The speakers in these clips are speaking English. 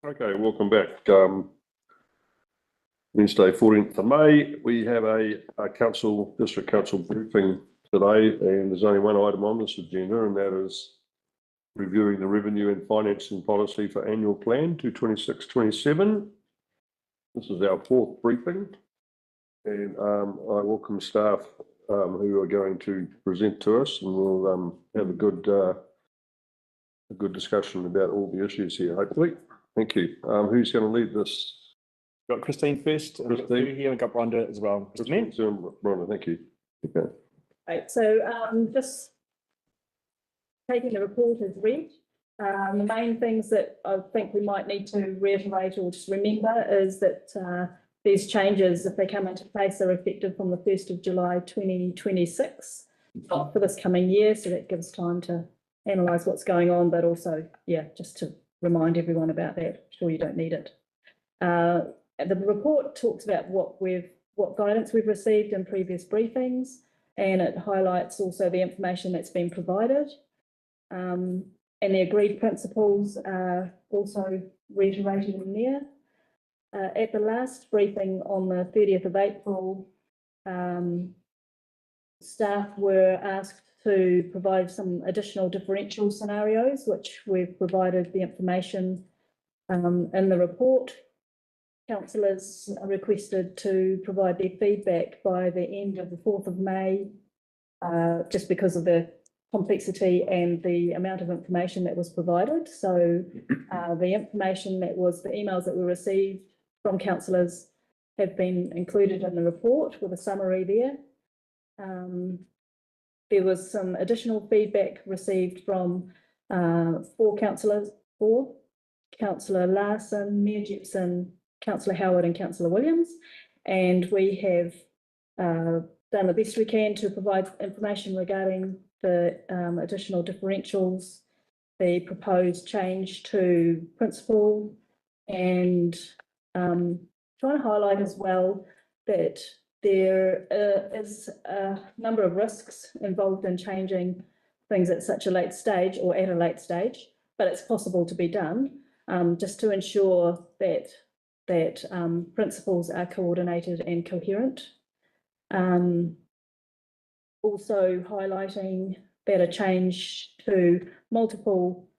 Okay, welcome back. Wednesday, 14th of May, we have a district council briefing today, and there's only one item on this agenda, and that is reviewing the revenue and financing policy for annual plan to 26-27. This is our fourth briefing, and I welcome staff who are going to present to us, and we'll have a good discussion about all the issues here, hopefully. Thank you. Who's going to lead this? Got Christine first. Christine here, and got Rhonda as well. Rhonda, thank you. Okay. Right, so just taking the report as read, the main things that I think we might need to reiterate or just remember is that these changes, if they come into place, are effective from the 1st of July 2026, not for this coming year, so that gives time to analyse what's going on, but also, yeah, just to remind everyone about that. Sure, you don't need it. The report talks about what guidance we've received in previous briefings, and it highlights also the information that's been provided. And the agreed principles are also reiterated in there. At the last briefing on the 30th of April, staff were asked to provide some additional differential scenarios, which we've provided the information in the report. Councillors are requested to provide their feedback by the end of the 4th of May, just because of the complexity and the amount of information that was provided. So the information the emails that were received from councillors have been included in the report with a summary there. There was some additional feedback received from four councillors, Councillor Larson, Mayor Jepson, Councillor Howard and Councillor Williams, and we have done the best we can to provide information regarding the additional differentials, the proposed change to principle, and trying to highlight as well that there is a number of risks involved in changing things at such a late stage or at a late stage, but it's possible to be done, just to ensure that principles are coordinated and coherent. Also highlighting that a change to multiple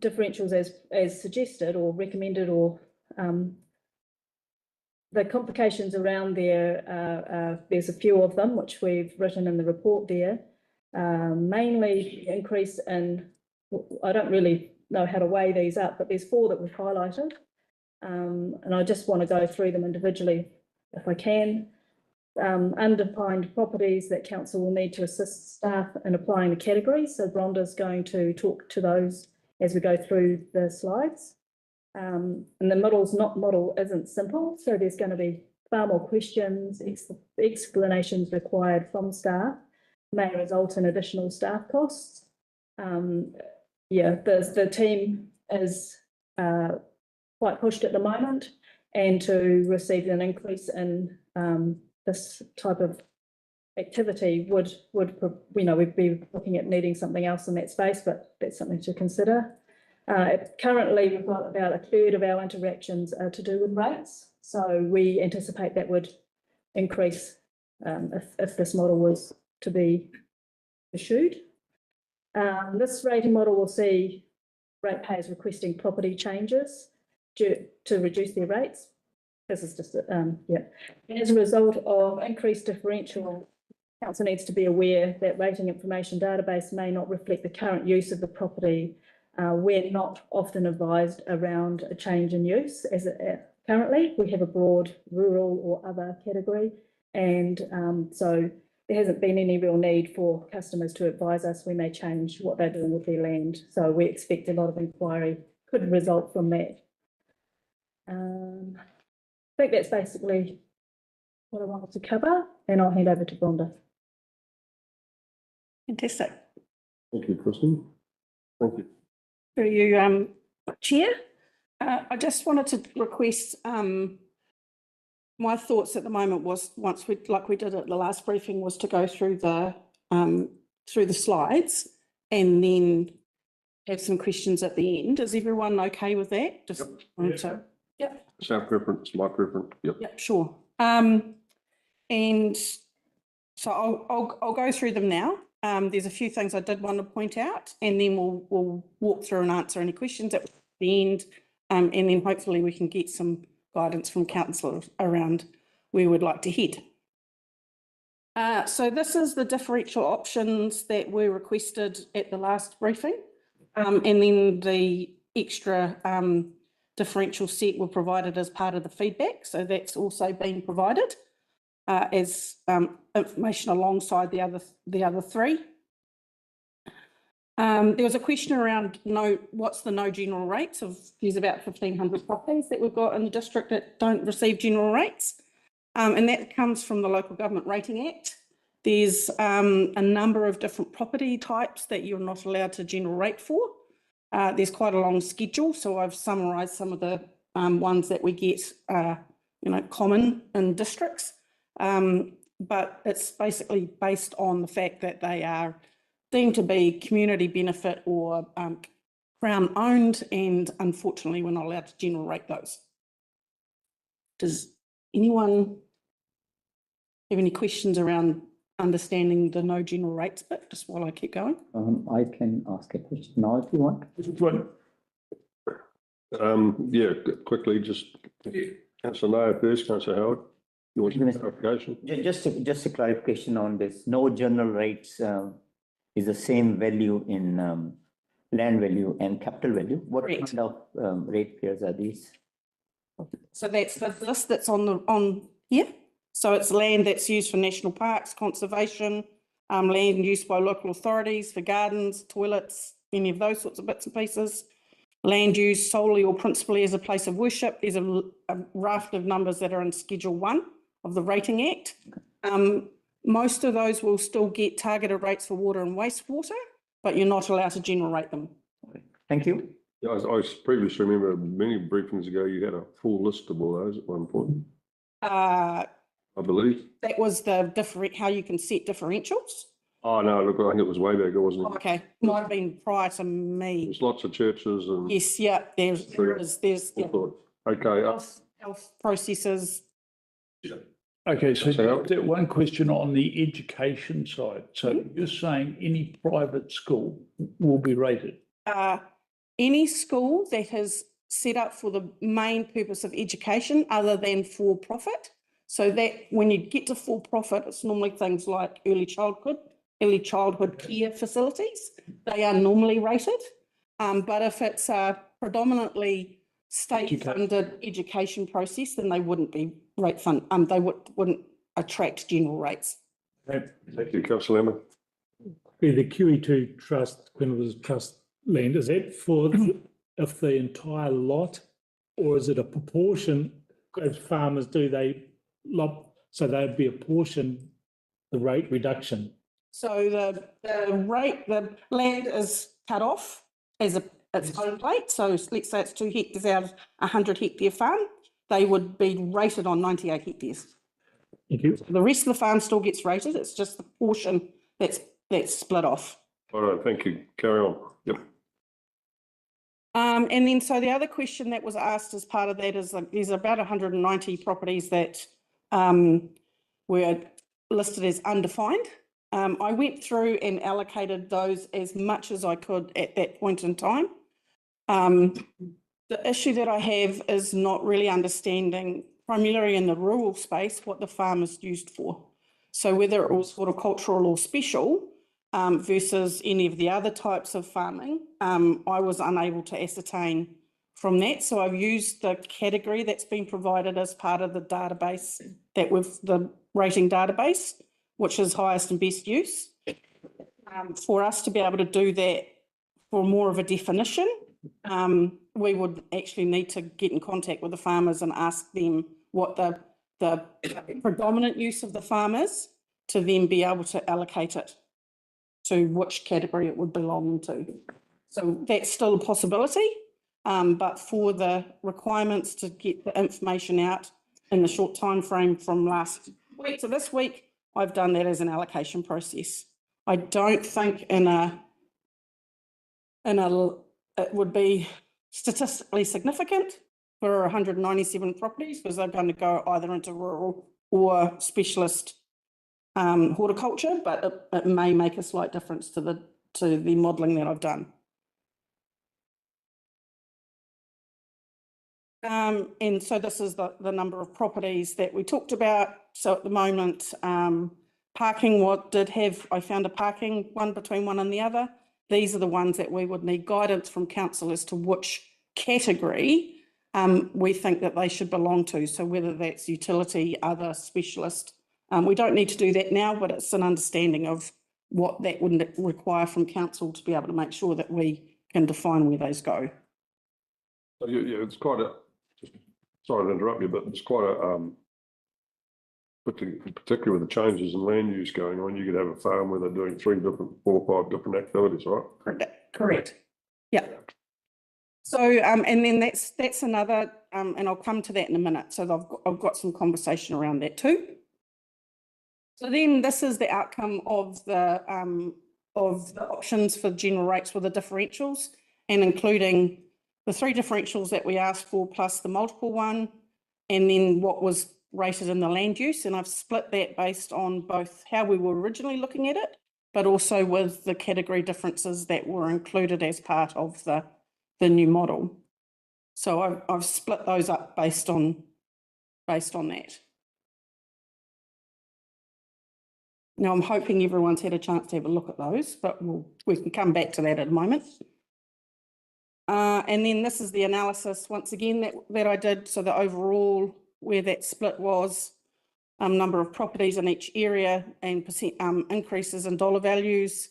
differentials as suggested or recommended, or the complications around there, there's a few of them which we've written in the report there, mainly increase in, I don't really know how to weigh these up, but there's 4 that we've highlighted. And I just want to go through them individually if I can. Undefined properties that council will need to assist staff in applying the categories. So Rhonda's going to talk to those as we go through the slides. And the model isn't simple, so there's going to be far more questions, explanations required from staff, may result in additional staff costs. Yeah, the team is quite pushed at the moment, and to receive an increase in this type of activity would we'd be looking at needing something else in that space, but that's something to consider. Currently, we've got about a third of our interactions are to do with rates, so we anticipate that would increase if this model was to be pursued. This rating model will see ratepayers requesting property changes to reduce their rates. This is just, yeah. As a result of increased differential, council needs to be aware that rating information database may not reflect the current use of the property. We're not often advised around a change in use. Currently, we have a broad rural or other category, and so there hasn't been any real need for customers to advise us when they change what they're doing with their land. So we expect a lot of inquiry could result from that. I think that's basically what I wanted to cover, and I'll hand over to Rhonda. Fantastic. Thank you, Christine. Thank you. Through you, Chair. I just wanted to request my thoughts at the moment was, once like we did at the last briefing, was to go through the slides and then have some questions at the end. Is everyone okay with that? Just Yep. wanted to- Yep. It's our preference, my preference, yep. Yep, sure. And so I'll go through them now. There's a few things I did want to point out, and then we'll walk through and answer any questions at the end. And then hopefully we can get some guidance from council around where we'd like to head. So this is the differential options that were requested at the last briefing. And then the extra differential set were provided as part of the feedback. So that's also been provided as information alongside the other three. There was a question around what's the no general rates of, there's about 1,500 properties that we've got in the district that don't receive general rates. And that comes from the Local Government Rating Act. There's a number of different property types that you're not allowed to general rate for. There's quite a long schedule, so I've summarised some of the ones that we get, common in districts. But it's basically based on the fact that they are deemed to be community benefit or Crown owned, and unfortunately we're not allowed to general rate those. Does anyone have any questions around understanding the no general rates bit, just while I keep going? I can ask a question now if you want. Yeah, quickly, just Councillor Nair first, Councillor Howard. You want some clarification? Just a clarification on this. No general rates is the same value in land value and capital value. What Correct. kind of rate pairs are these? So that's the list that's on here. So it's land that's used for national parks, conservation, land used by local authorities for gardens, toilets, any of those sorts of bits and pieces. Land used solely or principally as a place of worship. There's a raft of numbers that are in Schedule 1 of the Rating Act. Most of those will still get targeted rates for water and wastewater, but you're not allowed to general rate them. Okay. Thank you. Yeah, I previously remember many briefings ago, you had a full list of all those at one point, I believe. That was how you can set differentials. Oh, no, look, I think it was way back, wasn't it? Okay, might have been prior to me. There's lots of churches and. Yes, yeah, there's Okay, health processes. Okay, so So- that one question on the education side. So you're saying any private school will be rated? Any school that is set up for the main purpose of education other than for profit. So that when you get to for profit, it's normally things like early childhood care facilities. They are normally rated. But if it's a predominantly state-funded education process, then they wouldn't be rate fund. They wouldn't attract general rates. thank you, Councillor Lemon. The QE2 trust, when it was trust land, is that for if the entire lot, or is it a proportion? As farmers do, so they'd be a portion, the rate reduction. So the land is cut off as its home plate. So let's say it's 2 hectares out of 100 hectare farm, they would be rated on 98 hectares. Thank you. The rest of the farm still gets rated. It's just the portion that's split off. All right, thank you. Carry on. Yep. And then so the other question that was asked as part of that is there's about 190 properties that were listed as undefined. I went through and allocated those as much as I could at that point in time. The issue that I have is not really understanding, primarily in the rural space, what the farm is used for. So whether it was horticultural or special versus any of the other types of farming, I was unable to ascertain from that. So I've used the category that's been provided as part of the database, the rating database, which is highest and best use. For us to be able to do that for more of a definition, we would actually need to get in contact with the farmers and ask them what the predominant use of the farm is, to then be able to allocate it to which category it would belong to. So that's still a possibility, but for the requirements to get the information out in the short time frame from last week to this week, I've done that as an allocation process. I don't think in a it would be statistically significant for 197 properties because they're going to go either into rural or specialist horticulture, but it may make a slight difference to the modelling that I've done. And so this is the number of properties that we talked about. So at the moment, parking, I found a parking one between one and the other. These are the ones that we would need guidance from council as to which category we think that they should belong to. So whether that's utility, other, specialist. We don't need to do that now, but it's an understanding of what that would require from council to be able to make sure that we can define where those go. So yeah, it's quite sorry to interrupt you, but it's quite particularly with the changes in land use going on, you could have a farm where they're doing 4 or 5 different activities, right? Correct. Yeah. So, and then that's another, and I'll come to that in a minute. So I've got some conversation around that too. So then this is the outcome of the options for general rates with the differentials, and including the 3 differentials that we asked for plus the multiple one, and then what was rated in the land use. And I've split that based on both how we were originally looking at it, but also with the category differences that were included as part of the new model. So I've split those up based on that. Now I'm hoping everyone's had a chance to have a look at those, but we can come back to that in a moment. And then this is the analysis once again that I did. So the overall where that split was, number of properties in each area and percent increases in dollar values.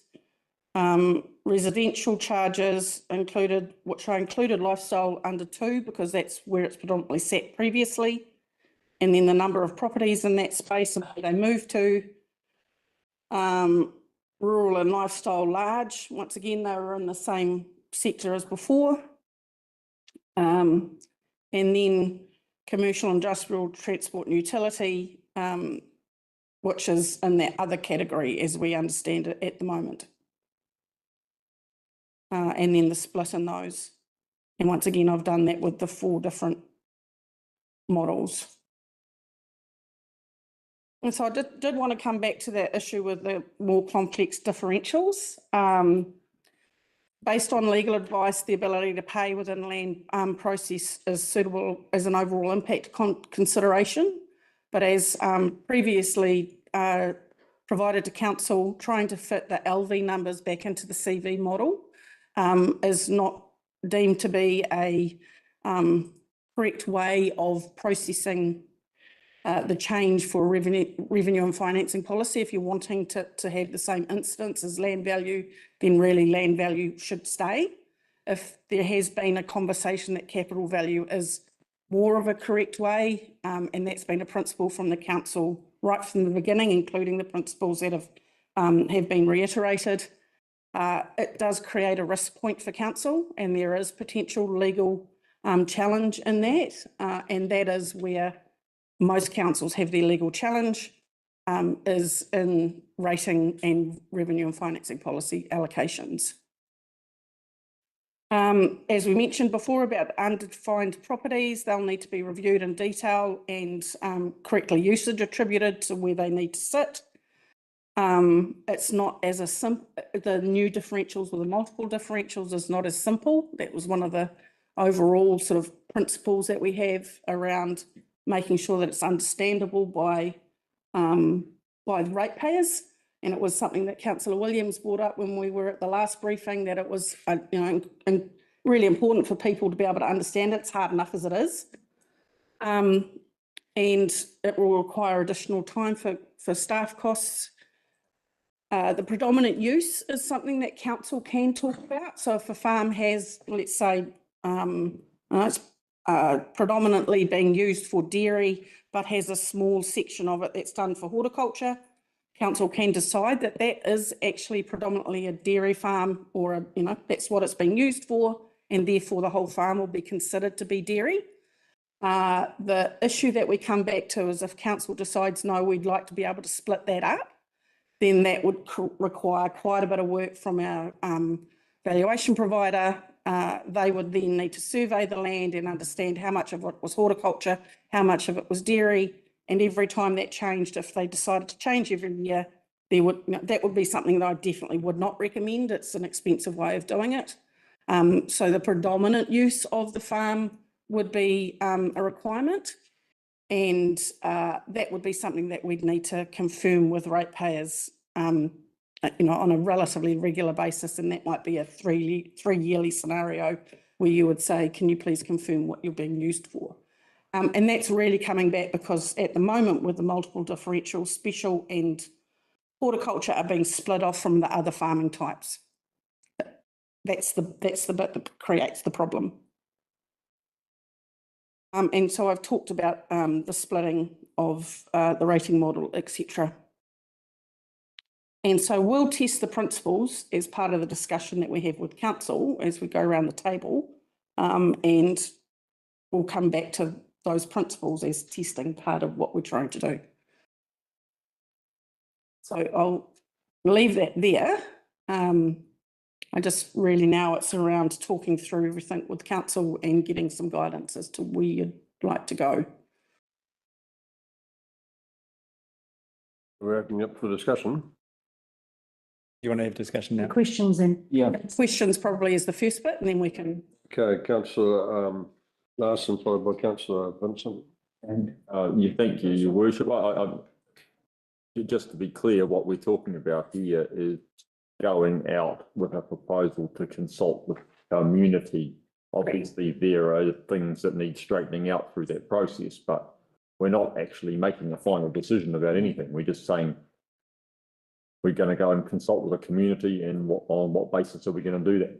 Residential charges included, which I included lifestyle under 2 because that's where it's predominantly sat previously. And then the number of properties in that space and where they moved to. Rural and lifestyle large, once again, they were in the same sector as before. And then commercial, industrial, transport and utility, which is in that other category as we understand it at the moment. And then the split in those. And once again, I've done that with the 4 different models. And so I did want to come back to that issue with the more complex differentials. Based on legal advice, the ability to pay within land process is suitable as an overall impact consideration. But as previously provided to council, trying to fit the LV numbers back into the CV model is not deemed to be a correct way of processing the change for revenue and financing policy. If you're wanting to have the same incidence as land value, then really land value should stay. If there has been a conversation that capital value is more of a correct way, and that's been a principle from the council right from the beginning, including the principles that have been reiterated, it does create a risk point for council, and there is potential legal challenge in that, and that is where most councils have their legal challenge, is in rating and revenue and financing policy allocations. As we mentioned before about undefined properties, they'll need to be reviewed in detail and correctly usage attributed to where they need to sit. It's not as a simple, the new differentials or the multiple differentials is not as simple. That was one of the overall sort of principles that we have around making sure that it's understandable by the ratepayers. And it was something that Councillor Williams brought up when we were at the last briefing, that it was really important for people to be able to understand it. It's hard enough as it is. And it will require additional time for staff costs. The predominant use is something that council can talk about. So if a farm has, let's say, it's predominantly being used for dairy, but has a small section of it that's done for horticulture, council can decide that that is actually predominantly a dairy farm, or that's what it's being used for, and therefore the whole farm will be considered to be dairy. The issue that we come back to is if council decides, no, we'd like to be able to split that up, then that would require quite a bit of work from our valuation provider they would then need to survey the land and understand how much of it was horticulture, how much of it was dairy, and every time that changed, if they decided to change every year, that would be something that I definitely would not recommend. It's an expensive way of doing it. So the predominant use of the farm would be a requirement, and that would be something that we'd need to confirm with ratepayers, on a relatively regular basis, and that might be a three yearly scenario where you would say, can you please confirm what you're being used for? And that's really coming back because at the moment with the multiple differential, special and horticulture are being split off from the other farming types. That's the bit that creates the problem. And so I've talked about the splitting of the rating model, etc. And so we'll test the principles as part of the discussion that we have with council as we go around the table, and we'll come back to those principles as testing part of what we're trying to do. So I'll leave that there. I just really now it's around talking through everything with council and getting some guidance as to where you'd like to go. We're opening up for discussion. You want to have discussion now? Questions and Yeah, Questions probably is the first bit, and then we can. Okay, councillor Larson, followed by councillor Vincent. and Thank you, Your Worship. Just to be clear, what we're talking about here is going out with a proposal to consult with community. Obviously, there are things that need straightening out through that process, but we're not actually making a final decision about anything. We're just saying we're going to go and consult with the community, and on what basis are we going to do that?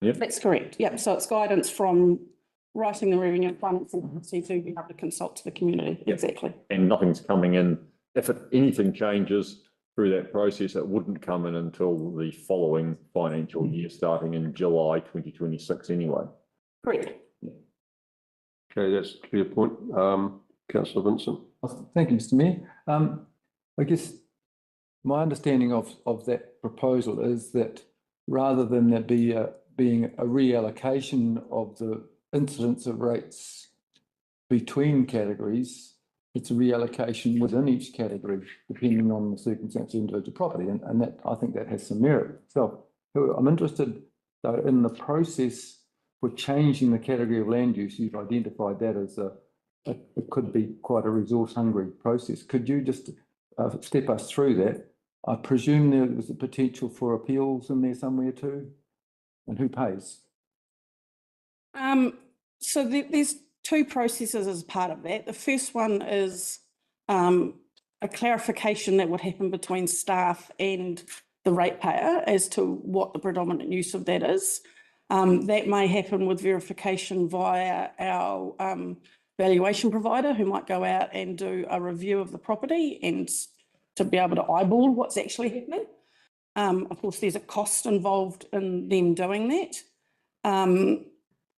Yep. That's correct. Yep. So it's guidance from writing the revenue and financing policy to be able to consult to the community. Yep. Exactly. And nothing's coming in. If anything changes through that process, it wouldn't come in until the following financial year, starting in July 2026 anyway. Correct. Okay, that's a clear point. Councillor Vincent. Thank you, Mr. Mayor. I guess my understanding of that proposal is that rather than there being a reallocation of the incidence of rates between categories, it's a reallocation within each category, depending on the circumstances of individual property, and that I think that has some merit. So I'm interested, though, in the process for changing the category of land use. You've identified that as it could be quite a resource-hungry process. Could you just step us through that? I presume there was a potential for appeals in there somewhere too, and who pays? So there's two processes as part of that. The first one is a clarification that would happen between staff and the ratepayer as to what the predominant use of that is. That may happen with verification via our valuation provider, who might go out and do a review of the property and to be able to eyeball what's actually happening. Of course, there's a cost involved in them doing that.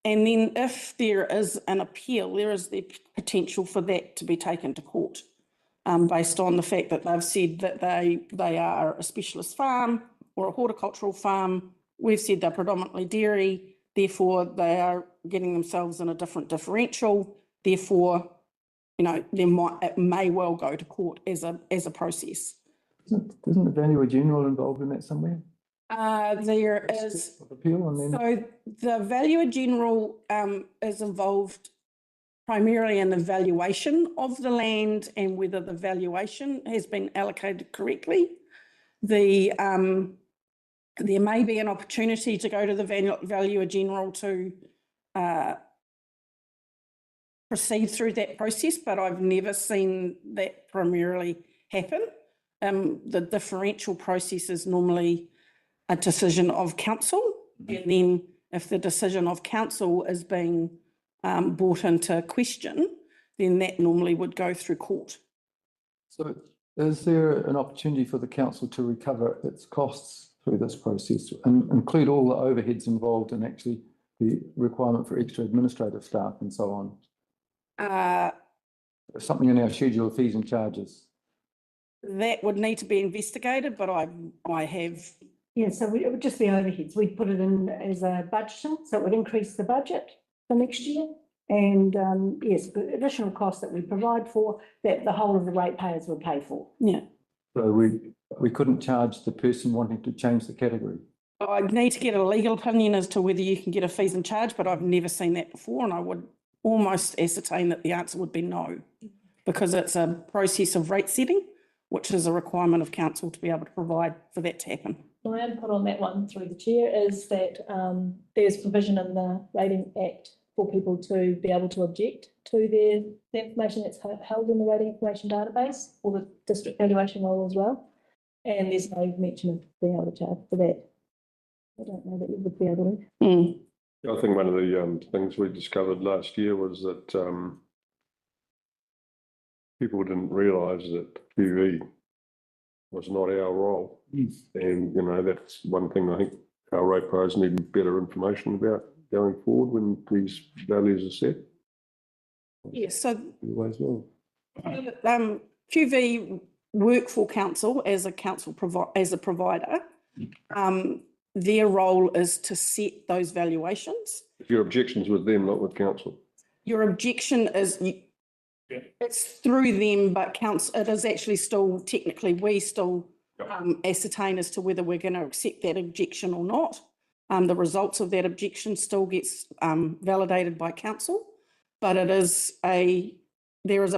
And then if there is an appeal, there is the potential for that to be taken to court based on the fact that they've said that they are a specialist farm or a horticultural farm. We've said they're predominantly dairy, therefore they are getting themselves in a different differential. Therefore, it may well go to court as a process. Isn't the Valuer General involved in that somewhere? There is. Appeal and then... So the Valuer General is involved primarily in the valuation of the land and whether the valuation has been allocated correctly. There may be an opportunity to go to the Valuer General to proceed through that process, but I've never seen that primarily happen. The differential process is normally a decision of council, and then if the decision of council is being brought into question, then that normally would go through court. So is there an opportunity for the council to recover its costs through this process and include all the overheads involved and actually the requirement for extra administrative staff and so on? Something in our schedule of fees and charges. That would need to be investigated, but I have Yeah, so it would just be overheads. We'd put it in as a budgeting, so it would increase the budget for next year. And yes, the additional costs that we provide for, that the whole of the ratepayers would pay for. Yeah. So we couldn't charge the person wanting to change the category. I'd need to get a legal opinion as to whether you can get a fees and charge, but I've never seen that before, and I would almost ascertain that the answer would be no, because it's a process of rate setting, which is a requirement of council to be able to provide for that to happen. My input on that one through the chair is that there's provision in the Rating Act for people to be able to object to the information that's held in the rating information database or the district valuation role as well. And there's no mention of being able to charge for that. I don't know that you would be able to. Mm. I think one of the things we discovered last year was that people didn't realise that QE was not our role. And, you know, that's one thing I think our ratepayers need better information about going forward when these values are set. Yes, so As well. QV work for council as a provider. Their role is to set those valuations. If your objections with them, not with council. Your objection is it's through them, but council, it is actually still technically, we still ascertain as to whether we're going to accept that objection or not. The results of that objection still gets validated by council, but there is a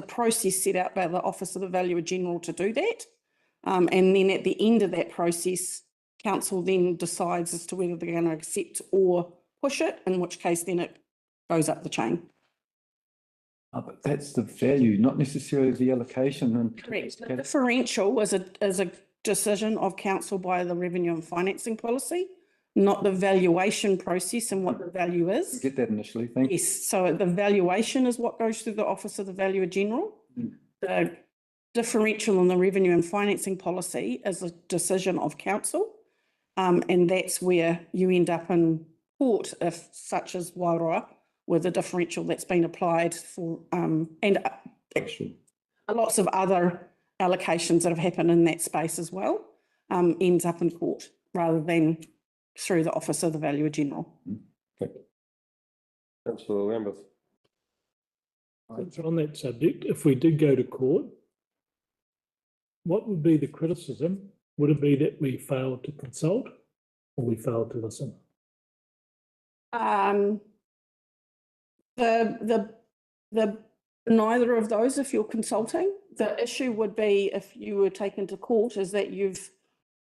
process set out by the Office of the Valuer General to do that. And then at the end of that process, council then decides as to whether they're going to accept or push it, in which case then it goes up the chain. But that's the value, not necessarily the allocation. And Correct. The differential is a decision of council by the Revenue and Financing Policy, not the valuation process and what the value is. Get that initially, thank you. Yes, so the valuation is what goes through the Office of the Valuer General. The differential in the Revenue and Financing Policy is a decision of council, and that's where you end up in court, if such as Wairoa, with a differential that's been applied for, and lots of other allocations that have happened in that space as well, ends up in court rather than through the Office of the Valuer General. Councillor Lambeth. So on that subject, if we did go to court, what would be the criticism? Would it be that we failed to consult or we failed to listen? The neither of those if you're consulting. The issue would be if you were taken to court is that you've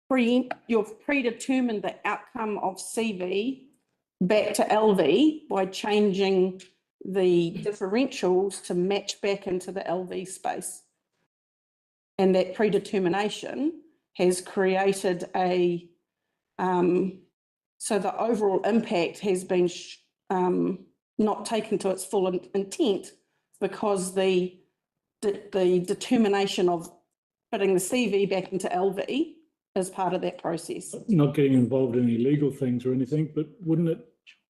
predetermined the outcome of CV back to LV by changing the differentials to match back into the LV space. And that predetermination has created so the overall impact has been not taken to its full intent because the determination of putting the CV back into LV is part of that process. Not getting involved in any legal things or anything, but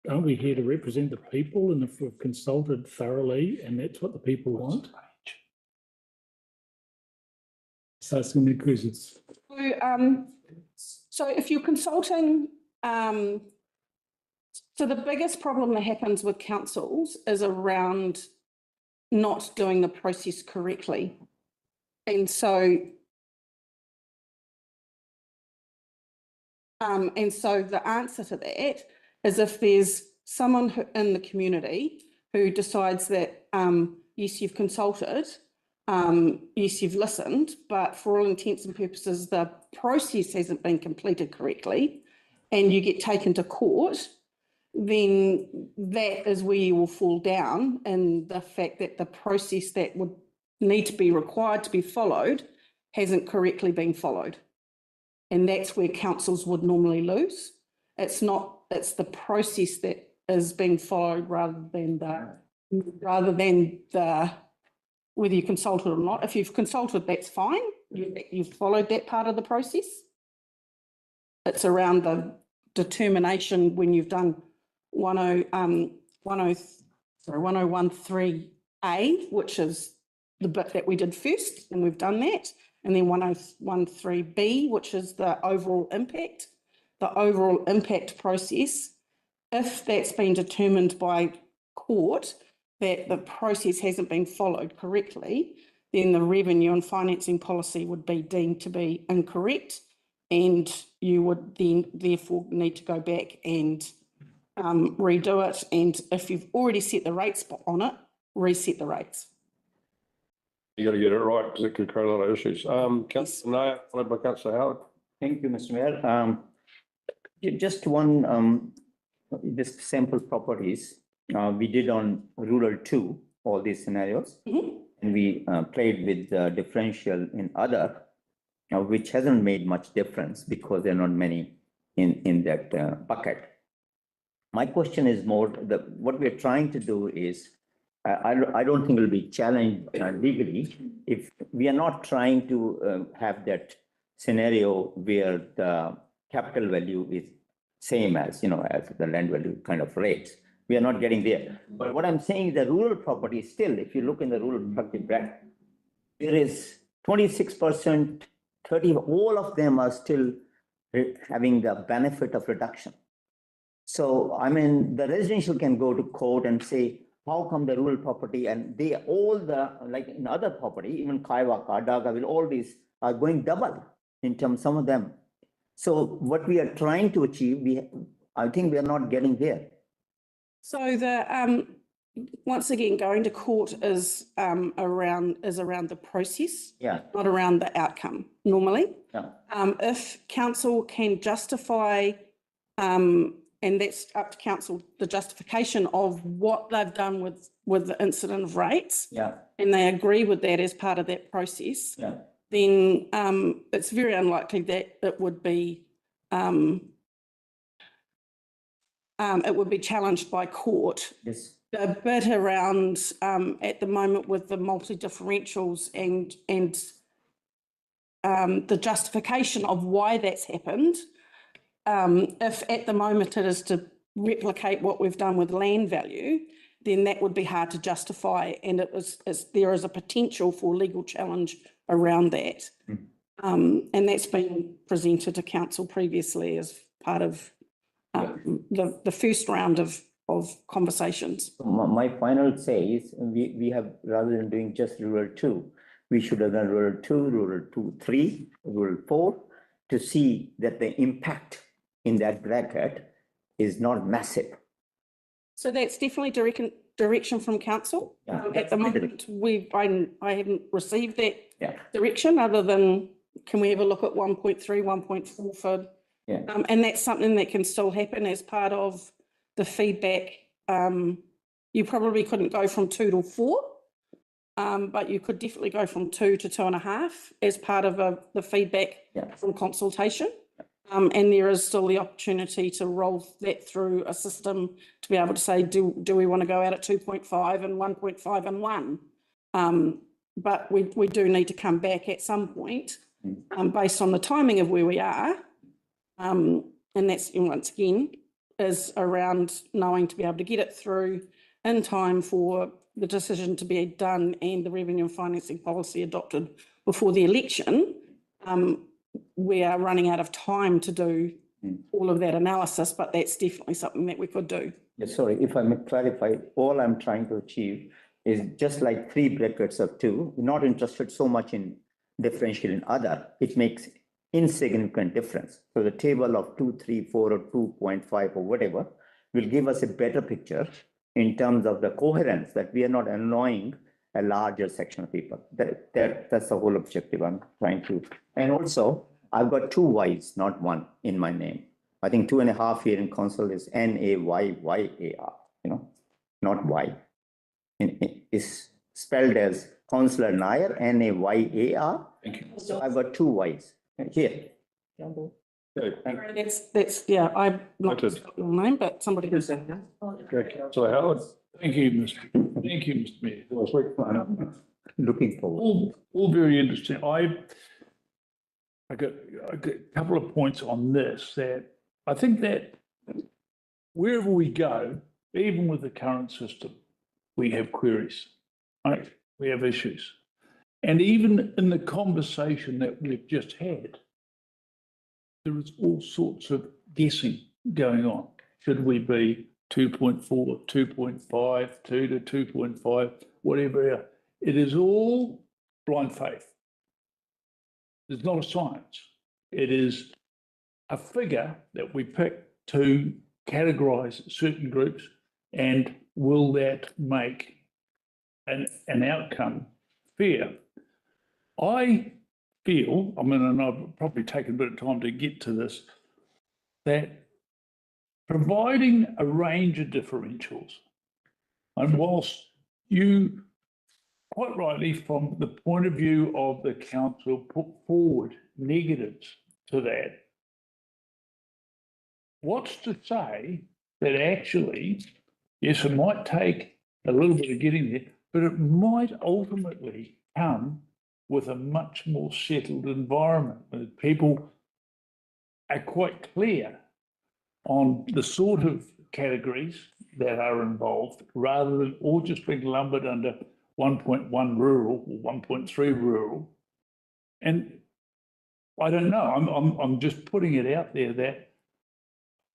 aren't we here to represent the people? And if we've consulted thoroughly and that's what the people want? So asking me questions. So if you're consulting, so the biggest problem that happens with councils is around not doing the process correctly. And so the answer to that is if there's someone in the community who decides that, yes, you've consulted, yes, you've listened, but for all intents and purposes, the process hasn't been completed correctly, and you get taken to court, then that is where you will fall down in the fact that the process that would need to be required to be followed hasn't correctly been followed. And that's where councils would normally lose. It's the process that is being followed rather than whether you consulted or not. If you've consulted, that's fine. You've followed that part of the process. It's around the determination when you've done 1013A, which is the bit that we did first, and we've done that. And then 1013B, which is the overall impact. the overall impact process, if that's been determined by court that the process hasn't been followed correctly, then the revenue and financing policy would be deemed to be incorrect, and you would then therefore need to go back and redo it. And if you've already set the rates on it, reset the rates. You gotta get it right, because it could create a lot of issues. Councillor Nair, followed by Councillor Howard. Thank you, Mr. Mayor. Just one, this sample properties, we did on rural 2, all these scenarios. And we played with the differential in other, which hasn't made much difference because there are not many in that bucket. My question is more, what we're trying to do is, I don't think it will be challenged legally if we are not trying to have that scenario where the capital value is same as, as the land value kind of rates. We are not getting there. But what I'm saying is the rural property still, if you look in the rural property bracket, there is 26%, 30%, all of them are still having the benefit of reduction. So, I mean, the residential can go to court and say, how come the rural property and they all like in other property, even Kaiwaka, Dagaville, all these are going double in terms, some of them. So what we are trying to achieve, I think we are not getting there. So the once again, going to court is around the process, not around the outcome normally. If council can justify, and that's up to council, the justification of what they've done with the incident of rates, and they agree with that as part of that process, then it's very unlikely that it would be challenged by court. Yes. A bit around at the moment with the multi-differentials and the justification of why that's happened. If at the moment it is to replicate what we've done with land value, then that would be hard to justify, and there is a potential for legal challenge around that. And that's been presented to council previously as part of the first round of conversations. My final say is we have, rather than doing just rural 2, we should have done rural 2, rural 2, 3, rural 4 to see that the impact in that bracket is not massive. So that's definitely direction from council. At the moment, I haven't received that direction other than, can we have a look at 1.3, 1.4 for, and that's something that can still happen as part of the feedback. You probably couldn't go from 2 to 4, but you could definitely go from 2 to 2.5 as part of the feedback from consultation. And there is still the opportunity to roll that through a system to be able to say, do we want to go out at 2.5 and 1.5 and 1? But we do need to come back at some point based on the timing of where we are. And that's, once again, is around knowing to be able to get it through in time for the decision to be done and the revenue and financing policy adopted before the election. We are running out of time to do all of that analysis, but that's definitely something that we could do. Yes, sorry, if I may clarify, all I'm trying to achieve is just like 3 brackets of 2, we're not interested so much in differential in other, it makes insignificant difference. So the table of 2, 3, 4 or 2.5 or whatever will give us a better picture in terms of the coherence, that we are not annoying a larger section of people. That's the whole objective I'm trying to. And also, I've got 2 Ys, not 1 in my name. I think 2.5 here in council is Nayyar, not Y. It's spelled as Councillor Nair, Nayyar. Thank you. So I've got 2 Ys here. That's I'm not sure your name, but somebody can say that. Okay, Councillor Howard. Thank you, Mr. Mayor. Looking forward. All very interesting. I got a couple of points on this, that I think that wherever we go, even with the current system, we have queries, right? We have issues. And even in the conversation that we've just had, there is all sorts of guessing going on. Should we be 2.4, 2.5, 2 to 2.5, whatever? It is all blind faith. It's not a science. It is a figure that we pick to categorize certain groups, and will that make an outcome fair? I feel, I mean, and I've probably taken a bit of time to get to this, that providing a range of differentials, and whilst you quite rightly, from the point of view of the council, put forward negatives to that, what's to say that actually, yes, it might take a little bit of getting there, but it might ultimately come with a much more settled environment, where people are quite clear on the sort of categories that are involved, rather than all just being lumbered under 1.1 rural or 1.3 rural. And I don't know, I'm just putting it out there that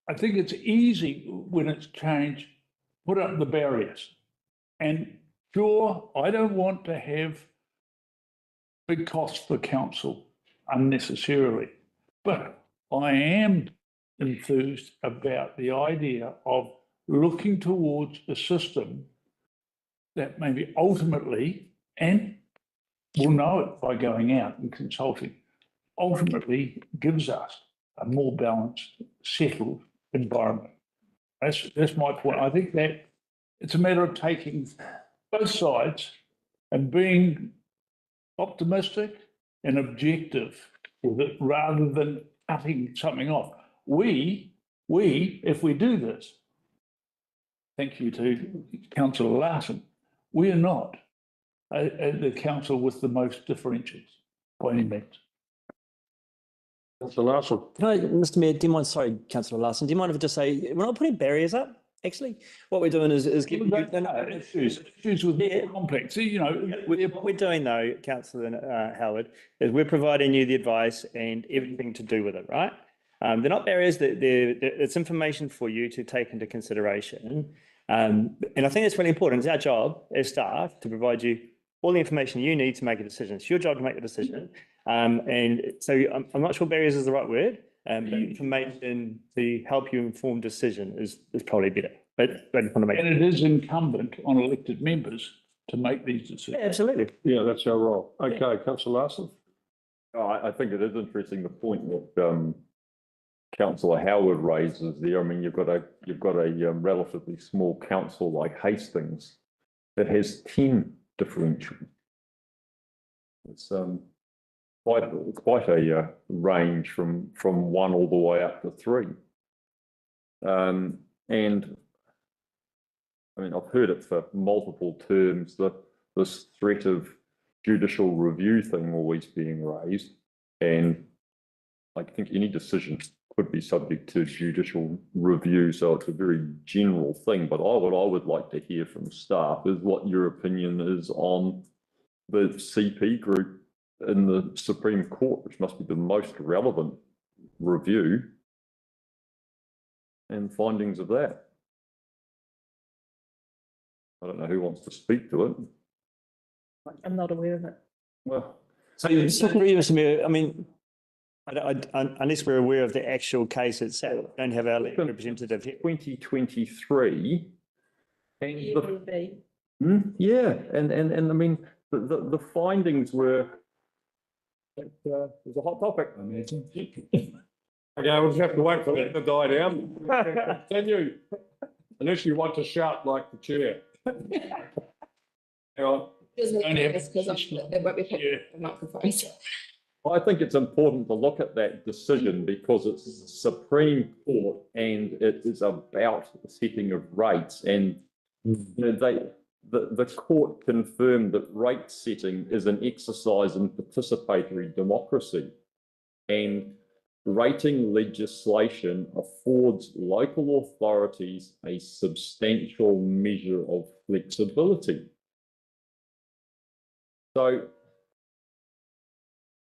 I think it's easy when it's changed, put up the barriers. And sure, I don't want to have big costs for council unnecessarily, but I am enthused about the idea of looking towards a system that maybe ultimately, and we'll know it by going out and consulting, ultimately gives us a more balanced, settled environment. That's my point. I think that it's a matter of taking both sides and being optimistic and objective with it, rather than cutting something off. We, if we do this, thank you to Councillor Larson, we are not the council with the most differentials by any means. Councillor Larson. Can I, Mr. Mayor, do you mind, sorry, Councillor Larson, do you mind if I just say, we're not putting barriers up, actually? What we're doing is giving you... Issues with complex, you know. What we're doing though, Councillor Howard, is we're providing you the advice and everything to do with it, right? They're not barriers, it's information for you to take into consideration. And I think it's really important. It's our job as staff to provide you all the information you need to make a decision. It's your job to make the decision. And so I'm not sure barriers is the right word, but information to help you inform decision is probably better. But I just want to make. And it is incumbent on elected members to make these decisions. Yeah, absolutely. Yeah, that's our role. Okay, Councillor Larson. I think it is interesting, the point that Councillor Howard raises there. I mean, you've got a relatively small council like Hastings that has 10 differentials. It's quite a range from 1 all the way up to 3. And I mean, I've heard it for multiple terms, this threat of judicial review thing always being raised, and I think any decision could be subject to judicial review, so it's a very general thing. But what I would like to hear from staff is what your opinion is on the CP group in the Supreme Court, which must be the most relevant review, and findings of that. I don't know who wants to speak to it. I'm not aware of it. Well, So just looking at you, Mr. Mayor, I mean, unless we're aware of the actual case itself, we don't have our representative here. 2023, and It will be. yeah, and I mean the findings were. It was a hot topic. Okay, we'll just have to wait for that to die down. Continue. Unless you want to shout like the chair. Hang on. I think it's important to look at that decision because it's the Supreme Court and it is about the setting of rates, and the court confirmed that rate setting is an exercise in participatory democracy, and rating legislation affords local authorities a substantial measure of flexibility. So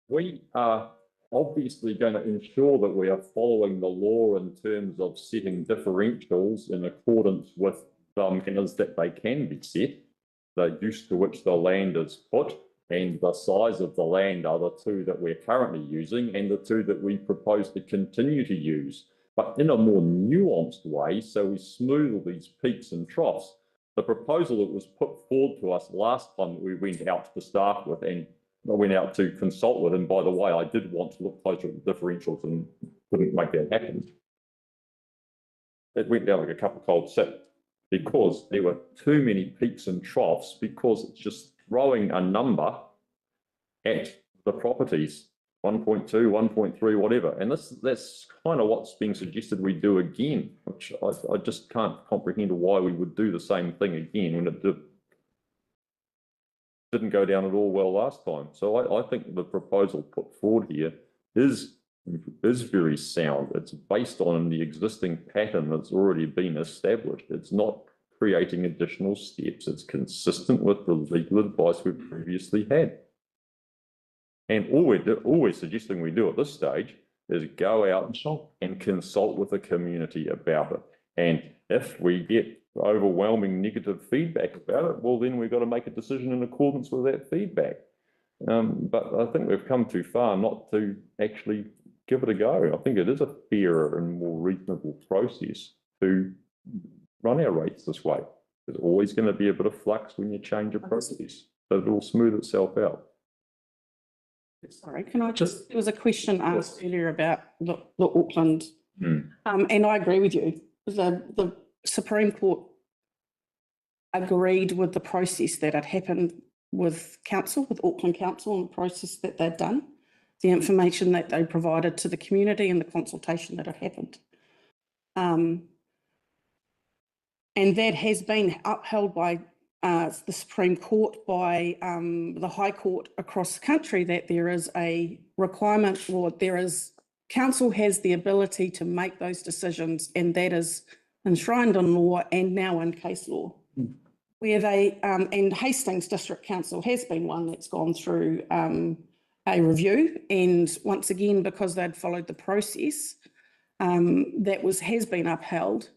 we are obviously going to ensure that we are following the law in terms of setting differentials in accordance with the manners that they can be set, the use to which the land is put, and the size of the land are the two that we're currently using and the two that we propose to continue to use, but in a more nuanced way, so we smooth all these peaks and troughs. The proposal that was put forward to us last time that we went out to start with and I went out to consult with, and by the way, I did want to look closer at the differentials and couldn't make that happen. It went down like a cup of cold soup because there were too many peaks and troughs, because it's just throwing a number at the properties, 1.2, 1.3, whatever. And that's kind of what's being suggested we do again, which I just can't comprehend why we would do the same thing again when it didn't go down at all well last time. So I think the proposal put forward here is very sound. It's based on the existing pattern that's already been established. It's not creating additional steps. It's consistent with the legal advice we've previously had. And all we're suggesting we do at this stage is go out and consult with the community about it. And if we get overwhelming negative feedback about it, well, then we've got to make a decision in accordance with that feedback. But I think we've come too far not to actually give it a go. I think it is a fairer and more reasonable process to run our rates this way. There's always going to be a bit of flux when you change a process, but it will smooth itself out. Sorry, can I just, there was a question asked earlier about the Auckland. And I agree with you. The Supreme Court agreed with the process that had happened with council, with Auckland Council, and the process that they'd done, the information that they provided to the community and the consultation that had happened. And that has been upheld by the Supreme Court, by the High Court across the country, that there is a requirement, or council has the ability to make those decisions, and that is enshrined in law and now in case law. Where they, and Hastings District Council has been one that's gone through a review, and once again, because they'd followed the process, that has been upheld.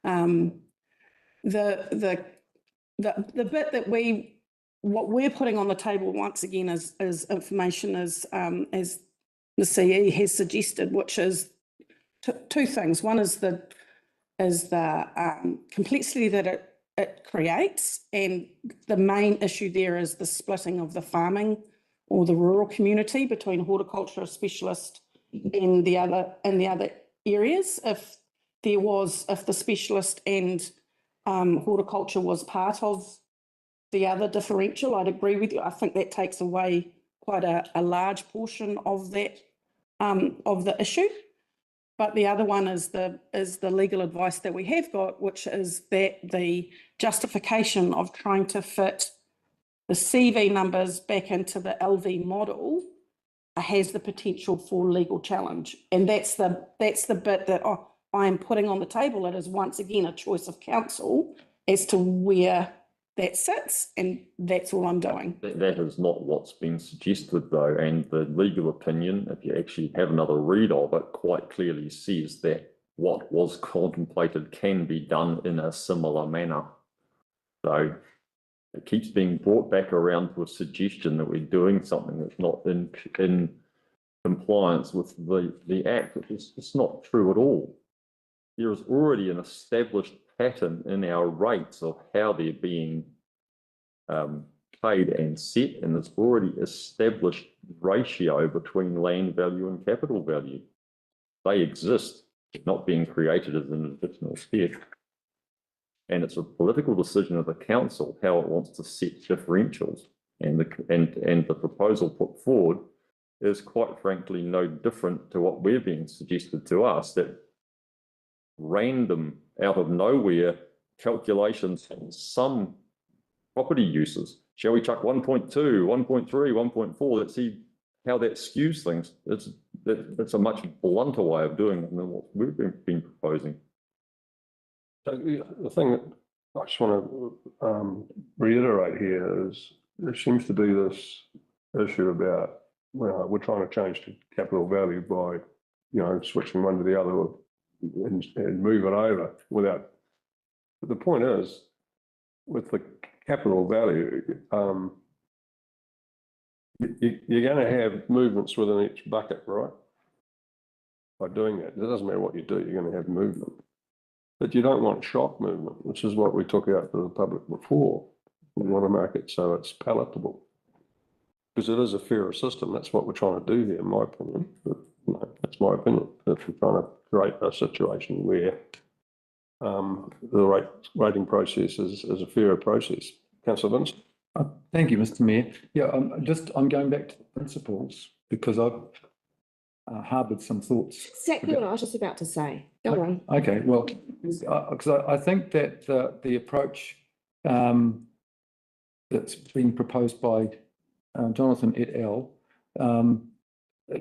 The bit that what we're putting on the table once again is information as the CE has suggested, which is two things. One is the complexity that it creates, and the main issue there is the splitting of the farming or the rural community between horticulture specialist and the other areas. If the specialist and horticulture was part of the other differential, I'd agree with you. I think that takes away quite a large portion of that of the issue. But the other one is the legal advice that we have got, which is that the justification of trying to fit the CV numbers back into the LV model has the potential for legal challenge. And that's the bit that I am putting on the table. It is once again a choice of council as to where that sits, and that's all I'm doing. That is not what's been suggested, though, and the legal opinion, if you actually have another read of it, quite clearly says that what was contemplated can be done in a similar manner. So it keeps being brought back around to a suggestion that we're doing something that's not in compliance with the Act. It's not true at all. There is already an established pattern in our rates of how they're being paid and set, and there's already established ratio between land value and capital value. They exist, not being created as an additional step. And it's a political decision of the council how it wants to set differentials, and the proposal put forward is quite frankly no different to what we're being suggested to us, that random, out of nowhere calculations on some property uses. Shall we chuck 1.2, 1.3, 1.4? Let's see how that skews things. That's a much blunter way of doing it than what we've been proposing. So the thing that I just want to reiterate here is there seems to be this issue about well, we're trying to change the capital value by, switching one to the other and move it over without. But the point is, with the capital value, you're going to have movements within each bucket, right? By doing that, it doesn't matter what you do, you're going to have movement. But you don't want shock movement, which is what we took out to the public before. We want to make it so it's palatable. Because it is a fairer system. That's what we're trying to do here, in my opinion. But, that's my opinion. If we're trying to create a situation where the rating process is a fairer process. Councillor Vince? Thank you, Mr. Mayor. Yeah, I'm going back to the principles because I've harboured some thoughts. Exactly what I was just about to say. Go on. Okay, well, because I think that the approach that's being proposed by Jonathan et al.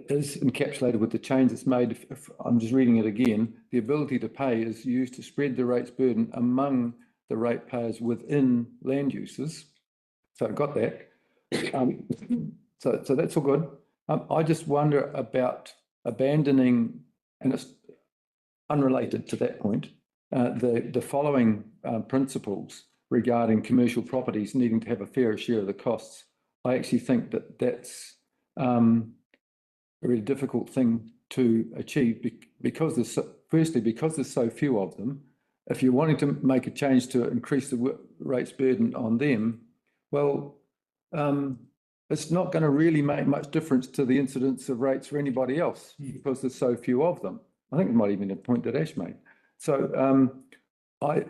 Is encapsulated with the change that's made. If I'm just reading it again, the ability to pay is used to spread the rates burden among the ratepayers within land uses. So I got that. So that's all good. I just wonder about abandoning, and it's unrelated to that point, the following principles regarding commercial properties needing to have a fairer share of the costs. I actually think that that's a really difficult thing to achieve because there's firstly, because there's so few of them. If you're wanting to make a change to increase the rates burden on them, well, it's not going to really make much difference to the incidence of rates for anybody else because there's so few of them. I think it might even be a point that Ash made. So I